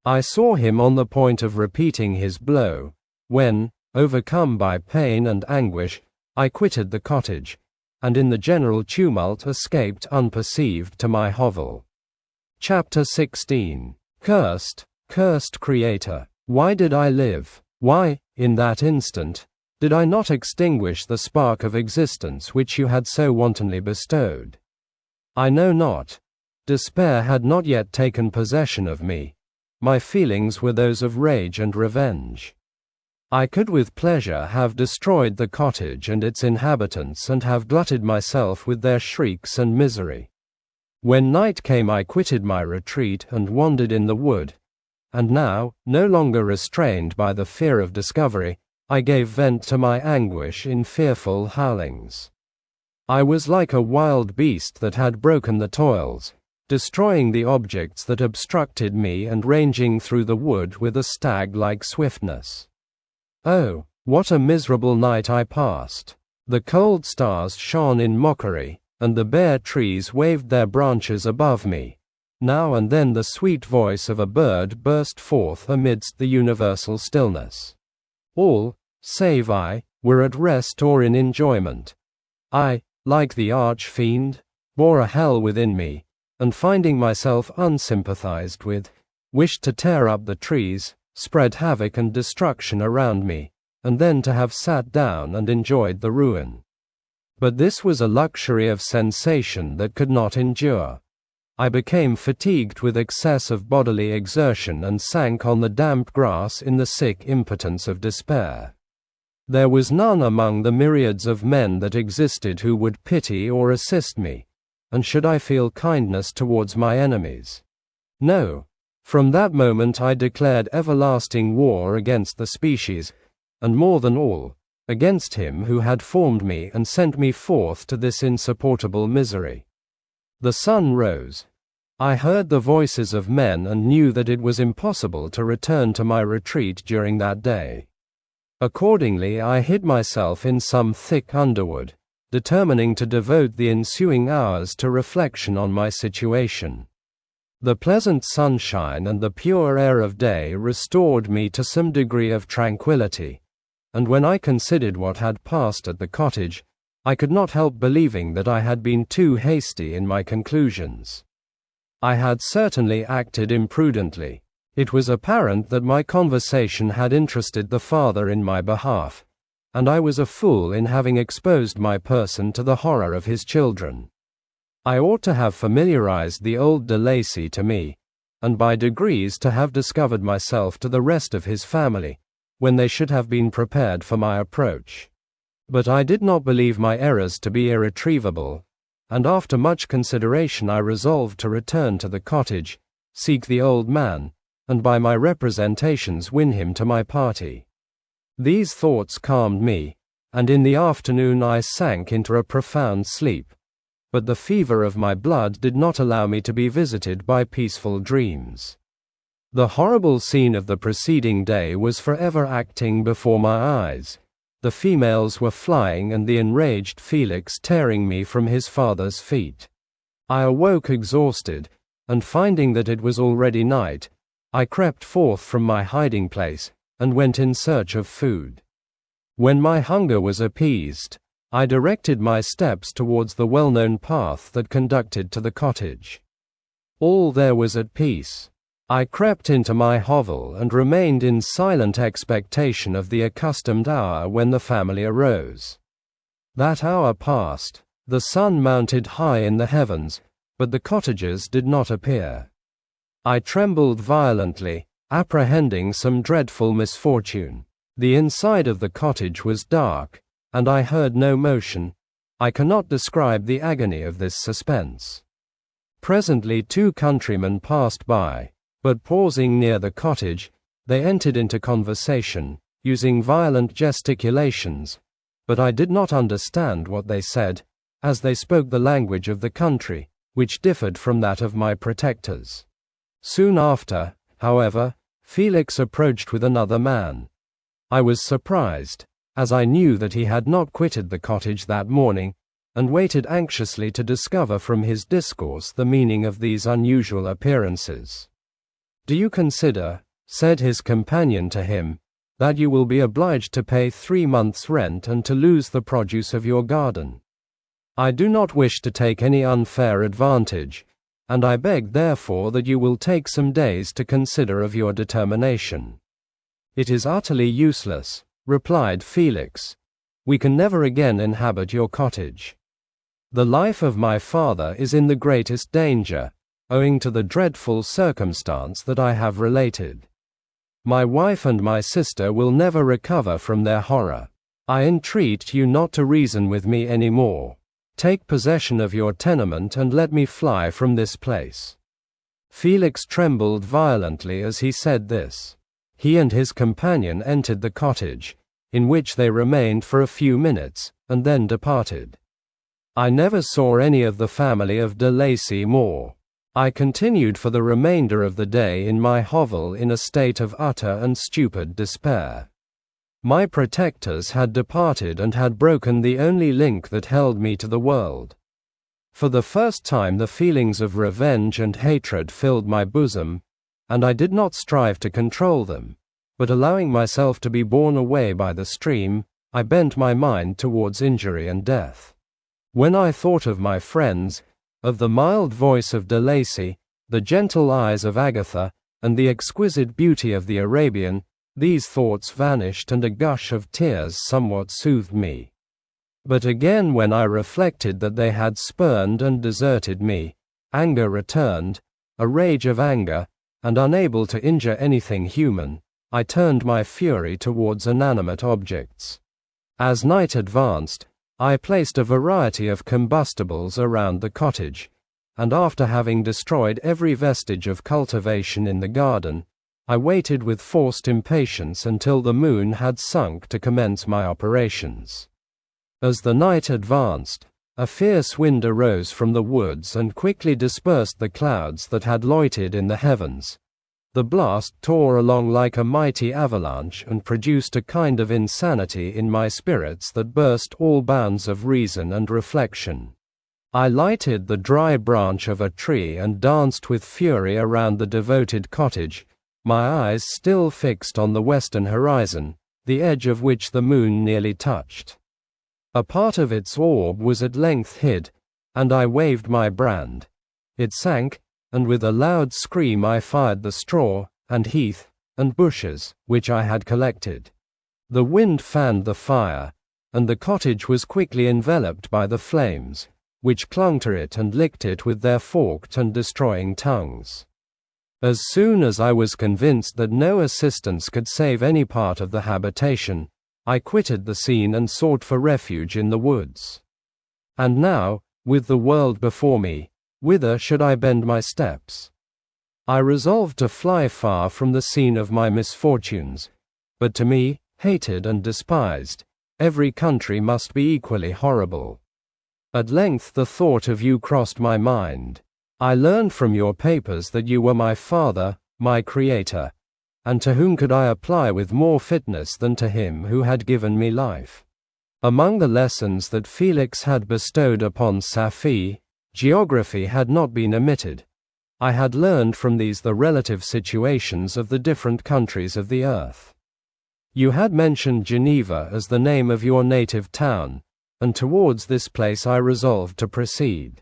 I saw him on the point of repeating his blow, when, overcome by pain and anguish, I quitted the cottage, and in the general tumult escaped unperceived to my hovel. Chapter 16. Cursed, cursed Creator! Why did I live? Why, in that instant, did I not extinguish the spark of existence which you had so wantonly bestowed? I know not. Despair had not yet taken possession of me. My feelings were those of rage and revenge. I could with pleasure have destroyed the cottage and its inhabitants and have glutted myself with their shrieks and misery. When night came I quitted my retreat and wandered in the wood, and now, no longer restrained by the fear of discovery, I gave vent to my anguish in fearful howlings. I was like a wild beast that had broken the toils, destroying the objects that obstructed me and ranging through the wood with a stag-like swiftness. Oh, what a miserable night I passed! The cold stars shone in mockery, and the bare trees waved their branches above me. Now and then the sweet voice of a bird burst forth amidst the universal stillness. All, save I, were at rest or in enjoyment. I, like the arch-fiend, bore a hell within me, and finding myself unsympathized with, wished to tear up the trees, spread havoc and destruction around me, and then to have sat down and enjoyed the ruin. But this was a luxury of sensation that could not endure. I became fatigued with excess of bodily exertion and sank on the damp grass in the sick impotence of despair. There was none among the myriads of men that existed who would pity or assist me, and should I feel kindness towards my enemies? No. From that moment I declared everlasting war against the species, and more than all, against him who had formed me and sent me forth to this insupportable misery. The sun rose. I heard the voices of men and knew that it was impossible to return to my retreat during that day. Accordingly I hid myself in some thick underwood, determining to devote the ensuing hours to reflection on my situation. The pleasant sunshine and the pure air of day restored me to some degree of tranquillity, and when I considered what had passed at the cottage, I could not help believing that I had been too hasty in my conclusions. I had certainly acted imprudently. It was apparent that my conversation had interested the father in my behalf, and I was a fool in having exposed my person to the horror of his children. I ought to have familiarized the old de Lacy to me, and by degrees to have discovered myself to the rest of his family, when they should have been prepared for my approach. But I did not believe my errors to be irretrievable, and after much consideration I resolved to return to the cottage, seek the old man, and by my representations win him to my party. These thoughts calmed me, and in the afternoon I sank into a profound sleep, but the fever of my blood did not allow me to be visited by peaceful dreams. The horrible scene of the preceding day was forever acting before my eyes. The females were flying and the enraged Felix tearing me from his father's feet. I awoke exhausted, and finding that it was already night, I crept forth from my hiding place, and went in search of food. When my hunger was appeased, I directed my steps towards the well-known path that conducted to the cottage. All there was at peace. I crept into my hovel and remained in silent expectation of the accustomed hour when the family arose. That hour passed, the sun mounted high in the heavens, but the cottagers did not appear. I trembled violently, apprehending some dreadful misfortune. The inside of the cottage was dark, and I heard no motion. I cannot describe the agony of this suspense. Presently 2 countrymen passed by, but pausing near the cottage, they entered into conversation, using violent gesticulations, but I did not understand what they said, as they spoke the language of the country, which differed from that of my protectors. Soon after, however, Felix approached with another man. I was surprised, as I knew that he had not quitted the cottage that morning, and waited anxiously to discover from his discourse the meaning of these unusual appearances. "Do you consider," said his companion to him, that you will be obliged to pay 3 months' rent and to lose the produce of your garden. I do not wish to take any unfair advantage, and I beg therefore that you will take some days to consider of your determination." "It is utterly useless," replied Felix. "We can never again inhabit your cottage. The life of my father is in the greatest danger, owing to the dreadful circumstance that I have related. My wife and my sister will never recover from their horror. I entreat you not to reason with me any more. Take possession of your tenement and let me fly from this place." Felix trembled violently as he said this. He and his companion entered the cottage, in which they remained for a few minutes, and then departed. I never saw any of the family of de Lacy more. I continued for the remainder of the day in my hovel in a state of utter and stupid despair. My protectors had departed and had broken the only link that held me to the world. For the first time the feelings of revenge and hatred filled my bosom, and I did not strive to control them, but allowing myself to be borne away by the stream, I bent my mind towards injury and death. When I thought of my friends, of the mild voice of de Lacy, the gentle eyes of Agatha, and the exquisite beauty of the Arabian, these thoughts vanished and a gush of tears somewhat soothed me. But again when I reflected that they had spurned and deserted me, anger returned, a rage of anger, and unable to injure anything human, I turned my fury towards inanimate objects. As night advanced, I placed a variety of combustibles around the cottage, and after having destroyed every vestige of cultivation in the garden, I waited with forced impatience until the moon had sunk to commence my operations. As the night advanced, a fierce wind arose from the woods and quickly dispersed the clouds that had loitered in the heavens. The blast tore along like a mighty avalanche and produced a kind of insanity in my spirits that burst all bounds of reason and reflection. I lighted the dry branch of a tree and danced with fury around the devoted cottage, my eyes still fixed on the western horizon, the edge of which the moon nearly touched. A part of its orb was at length hid, and I waved my brand. It sank, and with a loud scream I fired the straw, and heath, and bushes, which I had collected. The wind fanned the fire, and the cottage was quickly enveloped by the flames, which clung to it and licked it with their forked and destroying tongues. As soon as I was convinced that no assistance could save any part of the habitation, I quitted the scene and sought for refuge in the woods. And now, with the world before me, whither should I bend my steps? I resolved to fly far from the scene of my misfortunes, but to me, hated and despised, every country must be equally horrible. At length the thought of you crossed my mind. I learned from your papers that you were my father, my creator, and to whom could I apply with more fitness than to him who had given me life? Among the lessons that Felix had bestowed upon Safie, geography had not been omitted. I had learned from these the relative situations of the different countries of the earth. You had mentioned Geneva as the name of your native town, and towards this place I resolved to proceed.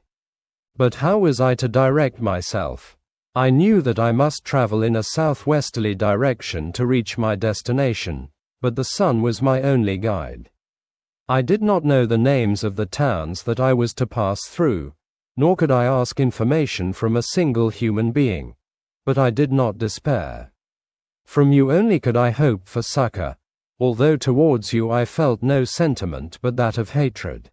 But how was I to direct myself? I knew that I must travel in a southwesterly direction to reach my destination, but the sun was my only guide. I did not know the names of the towns that I was to pass through, nor could I ask information from a single human being, but I did not despair. From you only could I hope for succor, although towards you I felt no sentiment but that of hatred.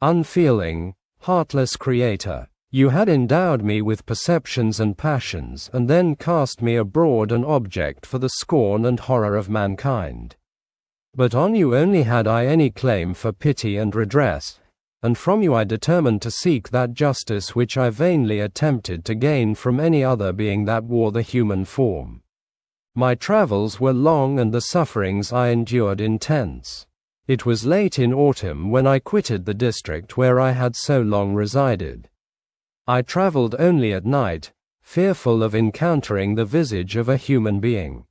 Unfeeling, heartless creator, you had endowed me with perceptions and passions and then cast me abroad an object for the scorn and horror of mankind. But on you only had I any claim for pity and redress, and from you I determined to seek that justice which I vainly attempted to gain from any other being that wore the human form. My travels were long and the sufferings I endured intense. It was late in autumn when I quitted the district where I had so long resided. I traveled only at night, fearful of encountering the visage of a human being.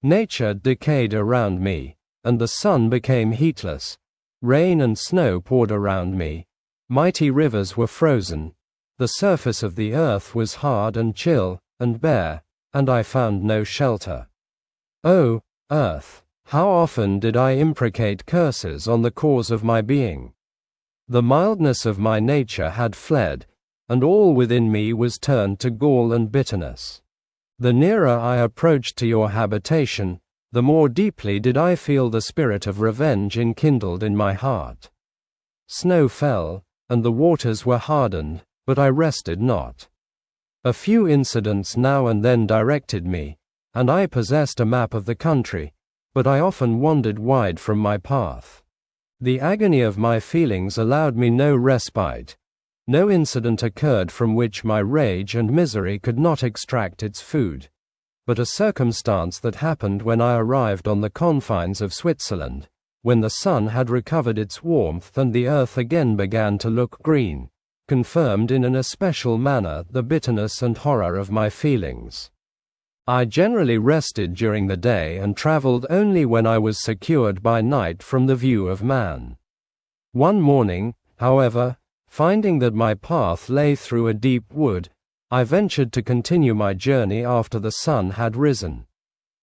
Nature decayed around me, and the sun became heatless. Rain and snow poured around me. Mighty rivers were frozen. The surface of the earth was hard and chill, and bare, and I found no shelter. O earth, how often did I imprecate curses on the cause of my being! The mildness of my nature had fled, and all within me was turned to gall and bitterness. The nearer I approached to your habitation, the more deeply did I feel the spirit of revenge enkindled in my heart. Snow fell, and the waters were hardened, but I rested not. A few incidents now and then directed me, and I possessed a map of the country, but I often wandered wide from my path. The agony of my feelings allowed me no respite. No incident occurred from which my rage and misery could not extract its food, but a circumstance that happened when I arrived on the confines of Switzerland, when the sun had recovered its warmth and the earth again began to look green, confirmed in an especial manner the bitterness and horror of my feelings. I generally rested during the day and traveled only when I was secured by night from the view of man. One morning, however, finding that my path lay through a deep wood, I ventured to continue my journey after the sun had risen.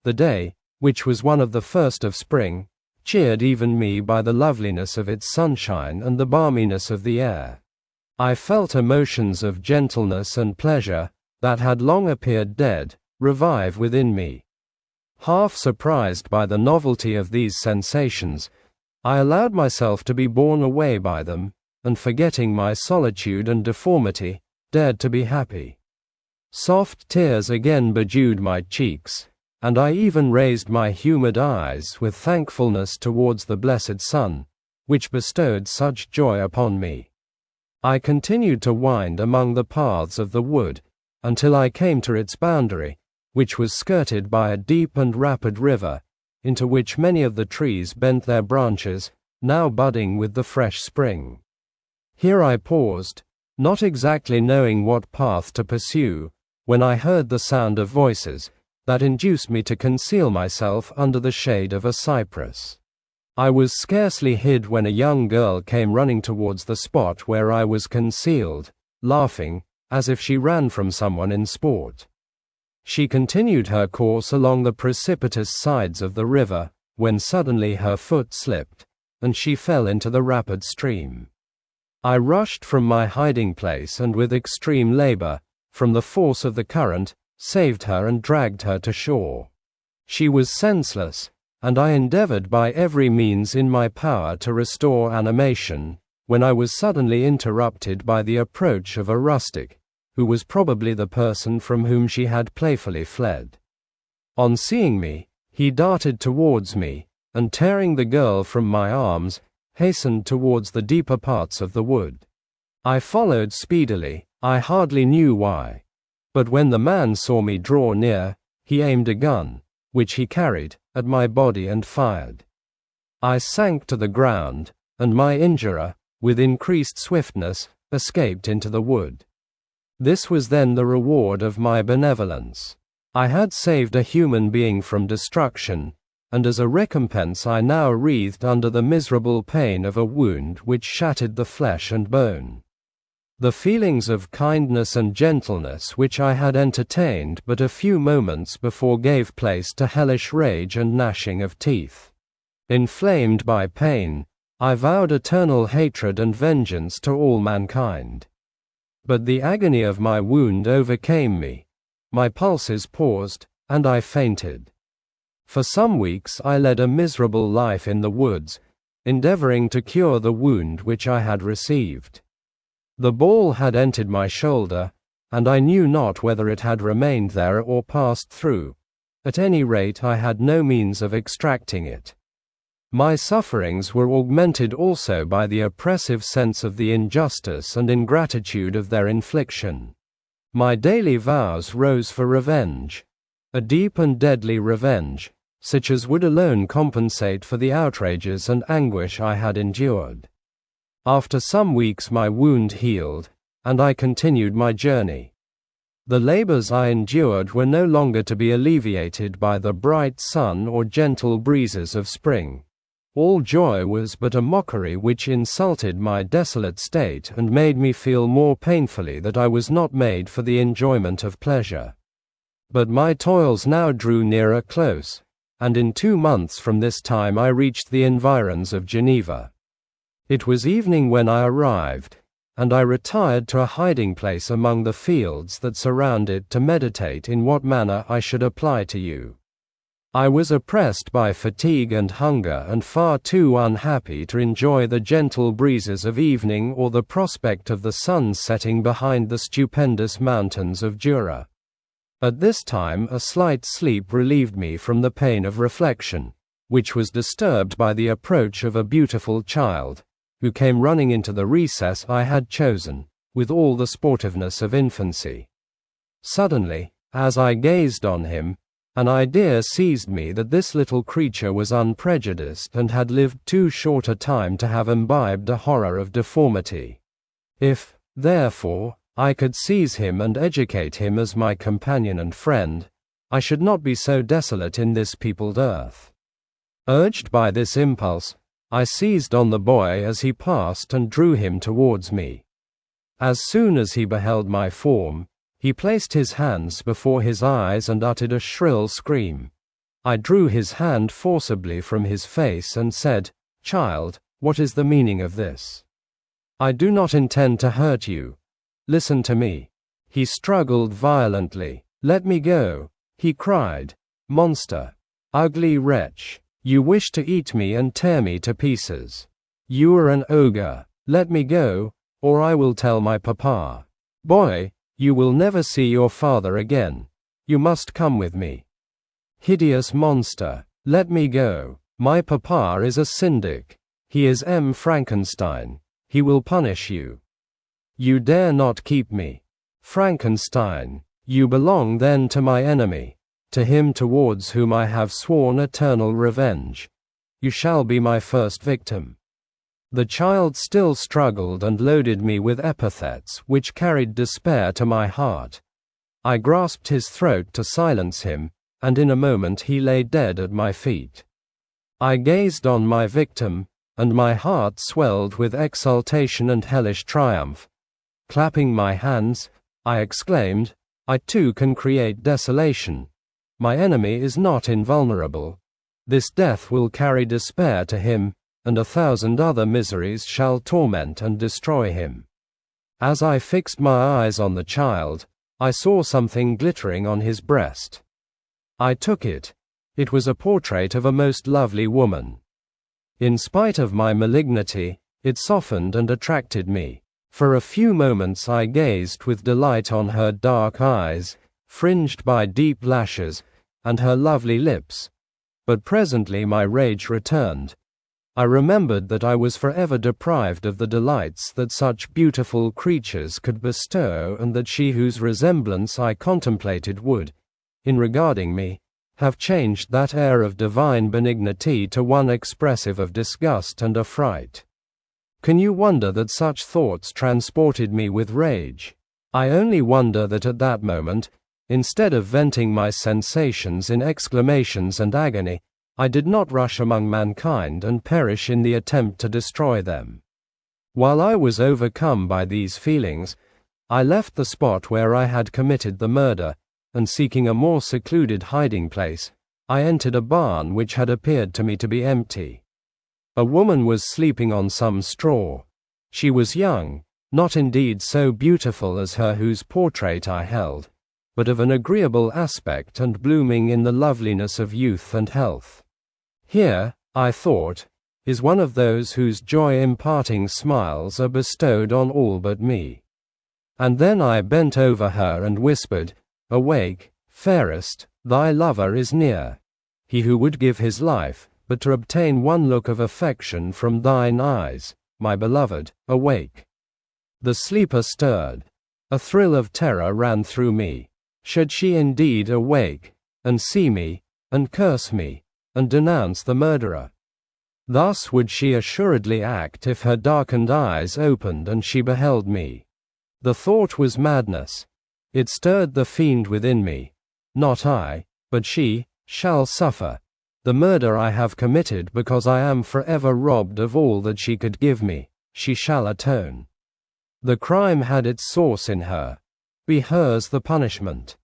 The day, which was one of the first of spring, cheered even me by the loveliness of its sunshine and the balminess of the air. I felt emotions of gentleness and pleasure, that had long appeared dead, revive within me. Half surprised by the novelty of these sensations, I allowed myself to be borne away by them, and forgetting my solitude and deformity, dared to be happy. Soft tears again bedewed my cheeks, and I even raised my humid eyes with thankfulness towards the blessed sun, which bestowed such joy upon me. I continued to wind among the paths of the wood, until I came to its boundary, which was skirted by a deep and rapid river, into which many of the trees bent their branches, now budding with the fresh spring. Here I paused, not exactly knowing what path to pursue, when I heard the sound of voices, that induced me to conceal myself under the shade of a cypress. I was scarcely hid when a young girl came running towards the spot where I was concealed, laughing, as if she ran from someone in sport. She continued her course along the precipitous sides of the river, when suddenly her foot slipped, and she fell into the rapid stream. I rushed from my hiding place and with extreme labor, from the force of the current, saved her and dragged her to shore. She was senseless, and I endeavored by every means in my power to restore animation, when I was suddenly interrupted by the approach of a rustic, who was probably the person from whom she had playfully fled. On seeing me, he darted towards me, and tearing the girl from my arms, hastened towards the deeper parts of the wood. I followed speedily, I hardly knew why. But when the man saw me draw near, he aimed a gun, which he carried, at my body and fired. I sank to the ground, and my injurer, with increased swiftness, escaped into the wood. This was then the reward of my benevolence. I had saved a human being from destruction, and as a recompense I now wreathed under the miserable pain of a wound which shattered the flesh and bone. The feelings of kindness and gentleness which I had entertained but a few moments before gave place to hellish rage and gnashing of teeth. Inflamed by pain, I vowed eternal hatred and vengeance to all mankind. But the agony of my wound overcame me. My pulses paused, and I fainted. For some weeks I led a miserable life in the woods, endeavoring to cure the wound which I had received. The ball had entered my shoulder, and I knew not whether it had remained there or passed through. At any rate, I had no means of extracting it. My sufferings were augmented also by the oppressive sense of the injustice and ingratitude of their infliction. My daily vows rose for revenge, a deep and deadly revenge, such as would alone compensate for the outrages and anguish I had endured. After some weeks my wound healed, and I continued my journey. The labors I endured were no longer to be alleviated by the bright sun or gentle breezes of spring. All joy was but a mockery which insulted my desolate state and made me feel more painfully that I was not made for the enjoyment of pleasure. But my toils now drew near a close, and in 2 months from this time I reached the environs of Geneva. It was evening when I arrived, and I retired to a hiding place among the fields that surround it to meditate in what manner I should apply to you. I was oppressed by fatigue and hunger and far too unhappy to enjoy the gentle breezes of evening or the prospect of the sun setting behind the stupendous mountains of Jura. At this time a slight sleep relieved me from the pain of reflection, which was disturbed by the approach of a beautiful child, who came running into the recess I had chosen, with all the sportiveness of infancy. Suddenly, as I gazed on him, an idea seized me that this little creature was unprejudiced and had lived too short a time to have imbibed a horror of deformity. If, therefore, I could seize him and educate him as my companion and friend, I should not be so desolate in this peopled earth. Urged by this impulse, I seized on the boy as he passed and drew him towards me. As soon as he beheld my form, he placed his hands before his eyes and uttered a shrill scream. I drew his hand forcibly from his face and said, "Child, what is the meaning of this? I do not intend to hurt you. Listen to me." He struggled violently. "Let me go," he cried. "Monster! Ugly wretch! You wish to eat me and tear me to pieces. You are an ogre. Let me go, or I will tell my papa. Boy, you will never see your father again. You must come with me. Hideous monster, let me go. My papa is a syndic. He is Frankenstein. He will punish you. You dare not keep me. Frankenstein, you belong then to my enemy, to him towards whom I have sworn eternal revenge. You shall be my first victim." The child still struggled and loaded me with epithets which carried despair to my heart. I grasped his throat to silence him, and in a moment he lay dead at my feet. I gazed on my victim, and my heart swelled with exultation and hellish triumph. Clapping my hands, I exclaimed, "I too can create desolation. My enemy is not invulnerable. This death will carry despair to him, and 1,000 other miseries shall torment and destroy him." As I fixed my eyes on the child, I saw something glittering on his breast. I took it. It was a portrait of a most lovely woman. In spite of my malignity, it softened and attracted me. For a few moments I gazed with delight on her dark eyes, fringed by deep lashes, and her lovely lips. But presently my rage returned. I remembered that I was forever deprived of the delights that such beautiful creatures could bestow, and that she whose resemblance I contemplated would, in regarding me, have changed that air of divine benignity to one expressive of disgust and affright. Can you wonder that such thoughts transported me with rage? I only wonder that at that moment, instead of venting my sensations in exclamations and agony, I did not rush among mankind and perish in the attempt to destroy them. While I was overcome by these feelings, I left the spot where I had committed the murder, and seeking a more secluded hiding place, I entered a barn which had appeared to me to be empty. A woman was sleeping on some straw. She was young, not indeed so beautiful as her whose portrait I held, but of an agreeable aspect and blooming in the loveliness of youth and health. Here, I thought, is one of those whose joy-imparting smiles are bestowed on all but me. And then I bent over her and whispered, "Awake, fairest, thy lover is near. He who would give his life, but to obtain one look of affection from thine eyes, my beloved, awake." The sleeper stirred. A thrill of terror ran through me. Should she indeed awake, and see me, and curse me, and denounce the murderer? Thus would she assuredly act if her darkened eyes opened and she beheld me. The thought was madness. It stirred the fiend within me. Not I, but she, shall suffer. The murder I have committed because I am forever robbed of all that she could give me, she shall atone. The crime had its source in her. Be hers the punishment.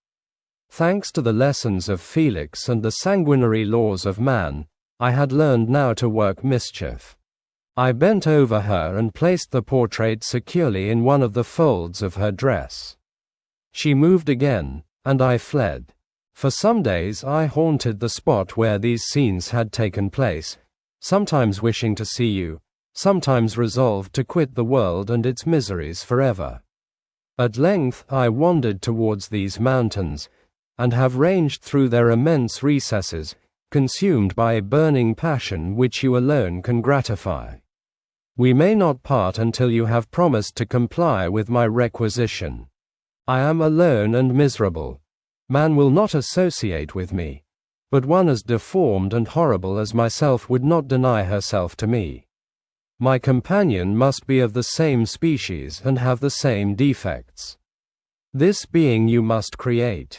Thanks to the lessons of Felix and the sanguinary laws of man, I had learned now to work mischief. I bent over her and placed the portrait securely in one of the folds of her dress. She moved again, and I fled. For some days I haunted the spot where these scenes had taken place, sometimes wishing to see you, sometimes resolved to quit the world and its miseries forever. At length I wandered towards these mountains, and have ranged through their immense recesses, consumed by a burning passion which you alone can gratify. We may not part until you have promised to comply with my requisition. I am alone and miserable. Man will not associate with me, but one as deformed and horrible as myself would not deny herself to me. My companion must be of the same species and have the same defects. This being you must create.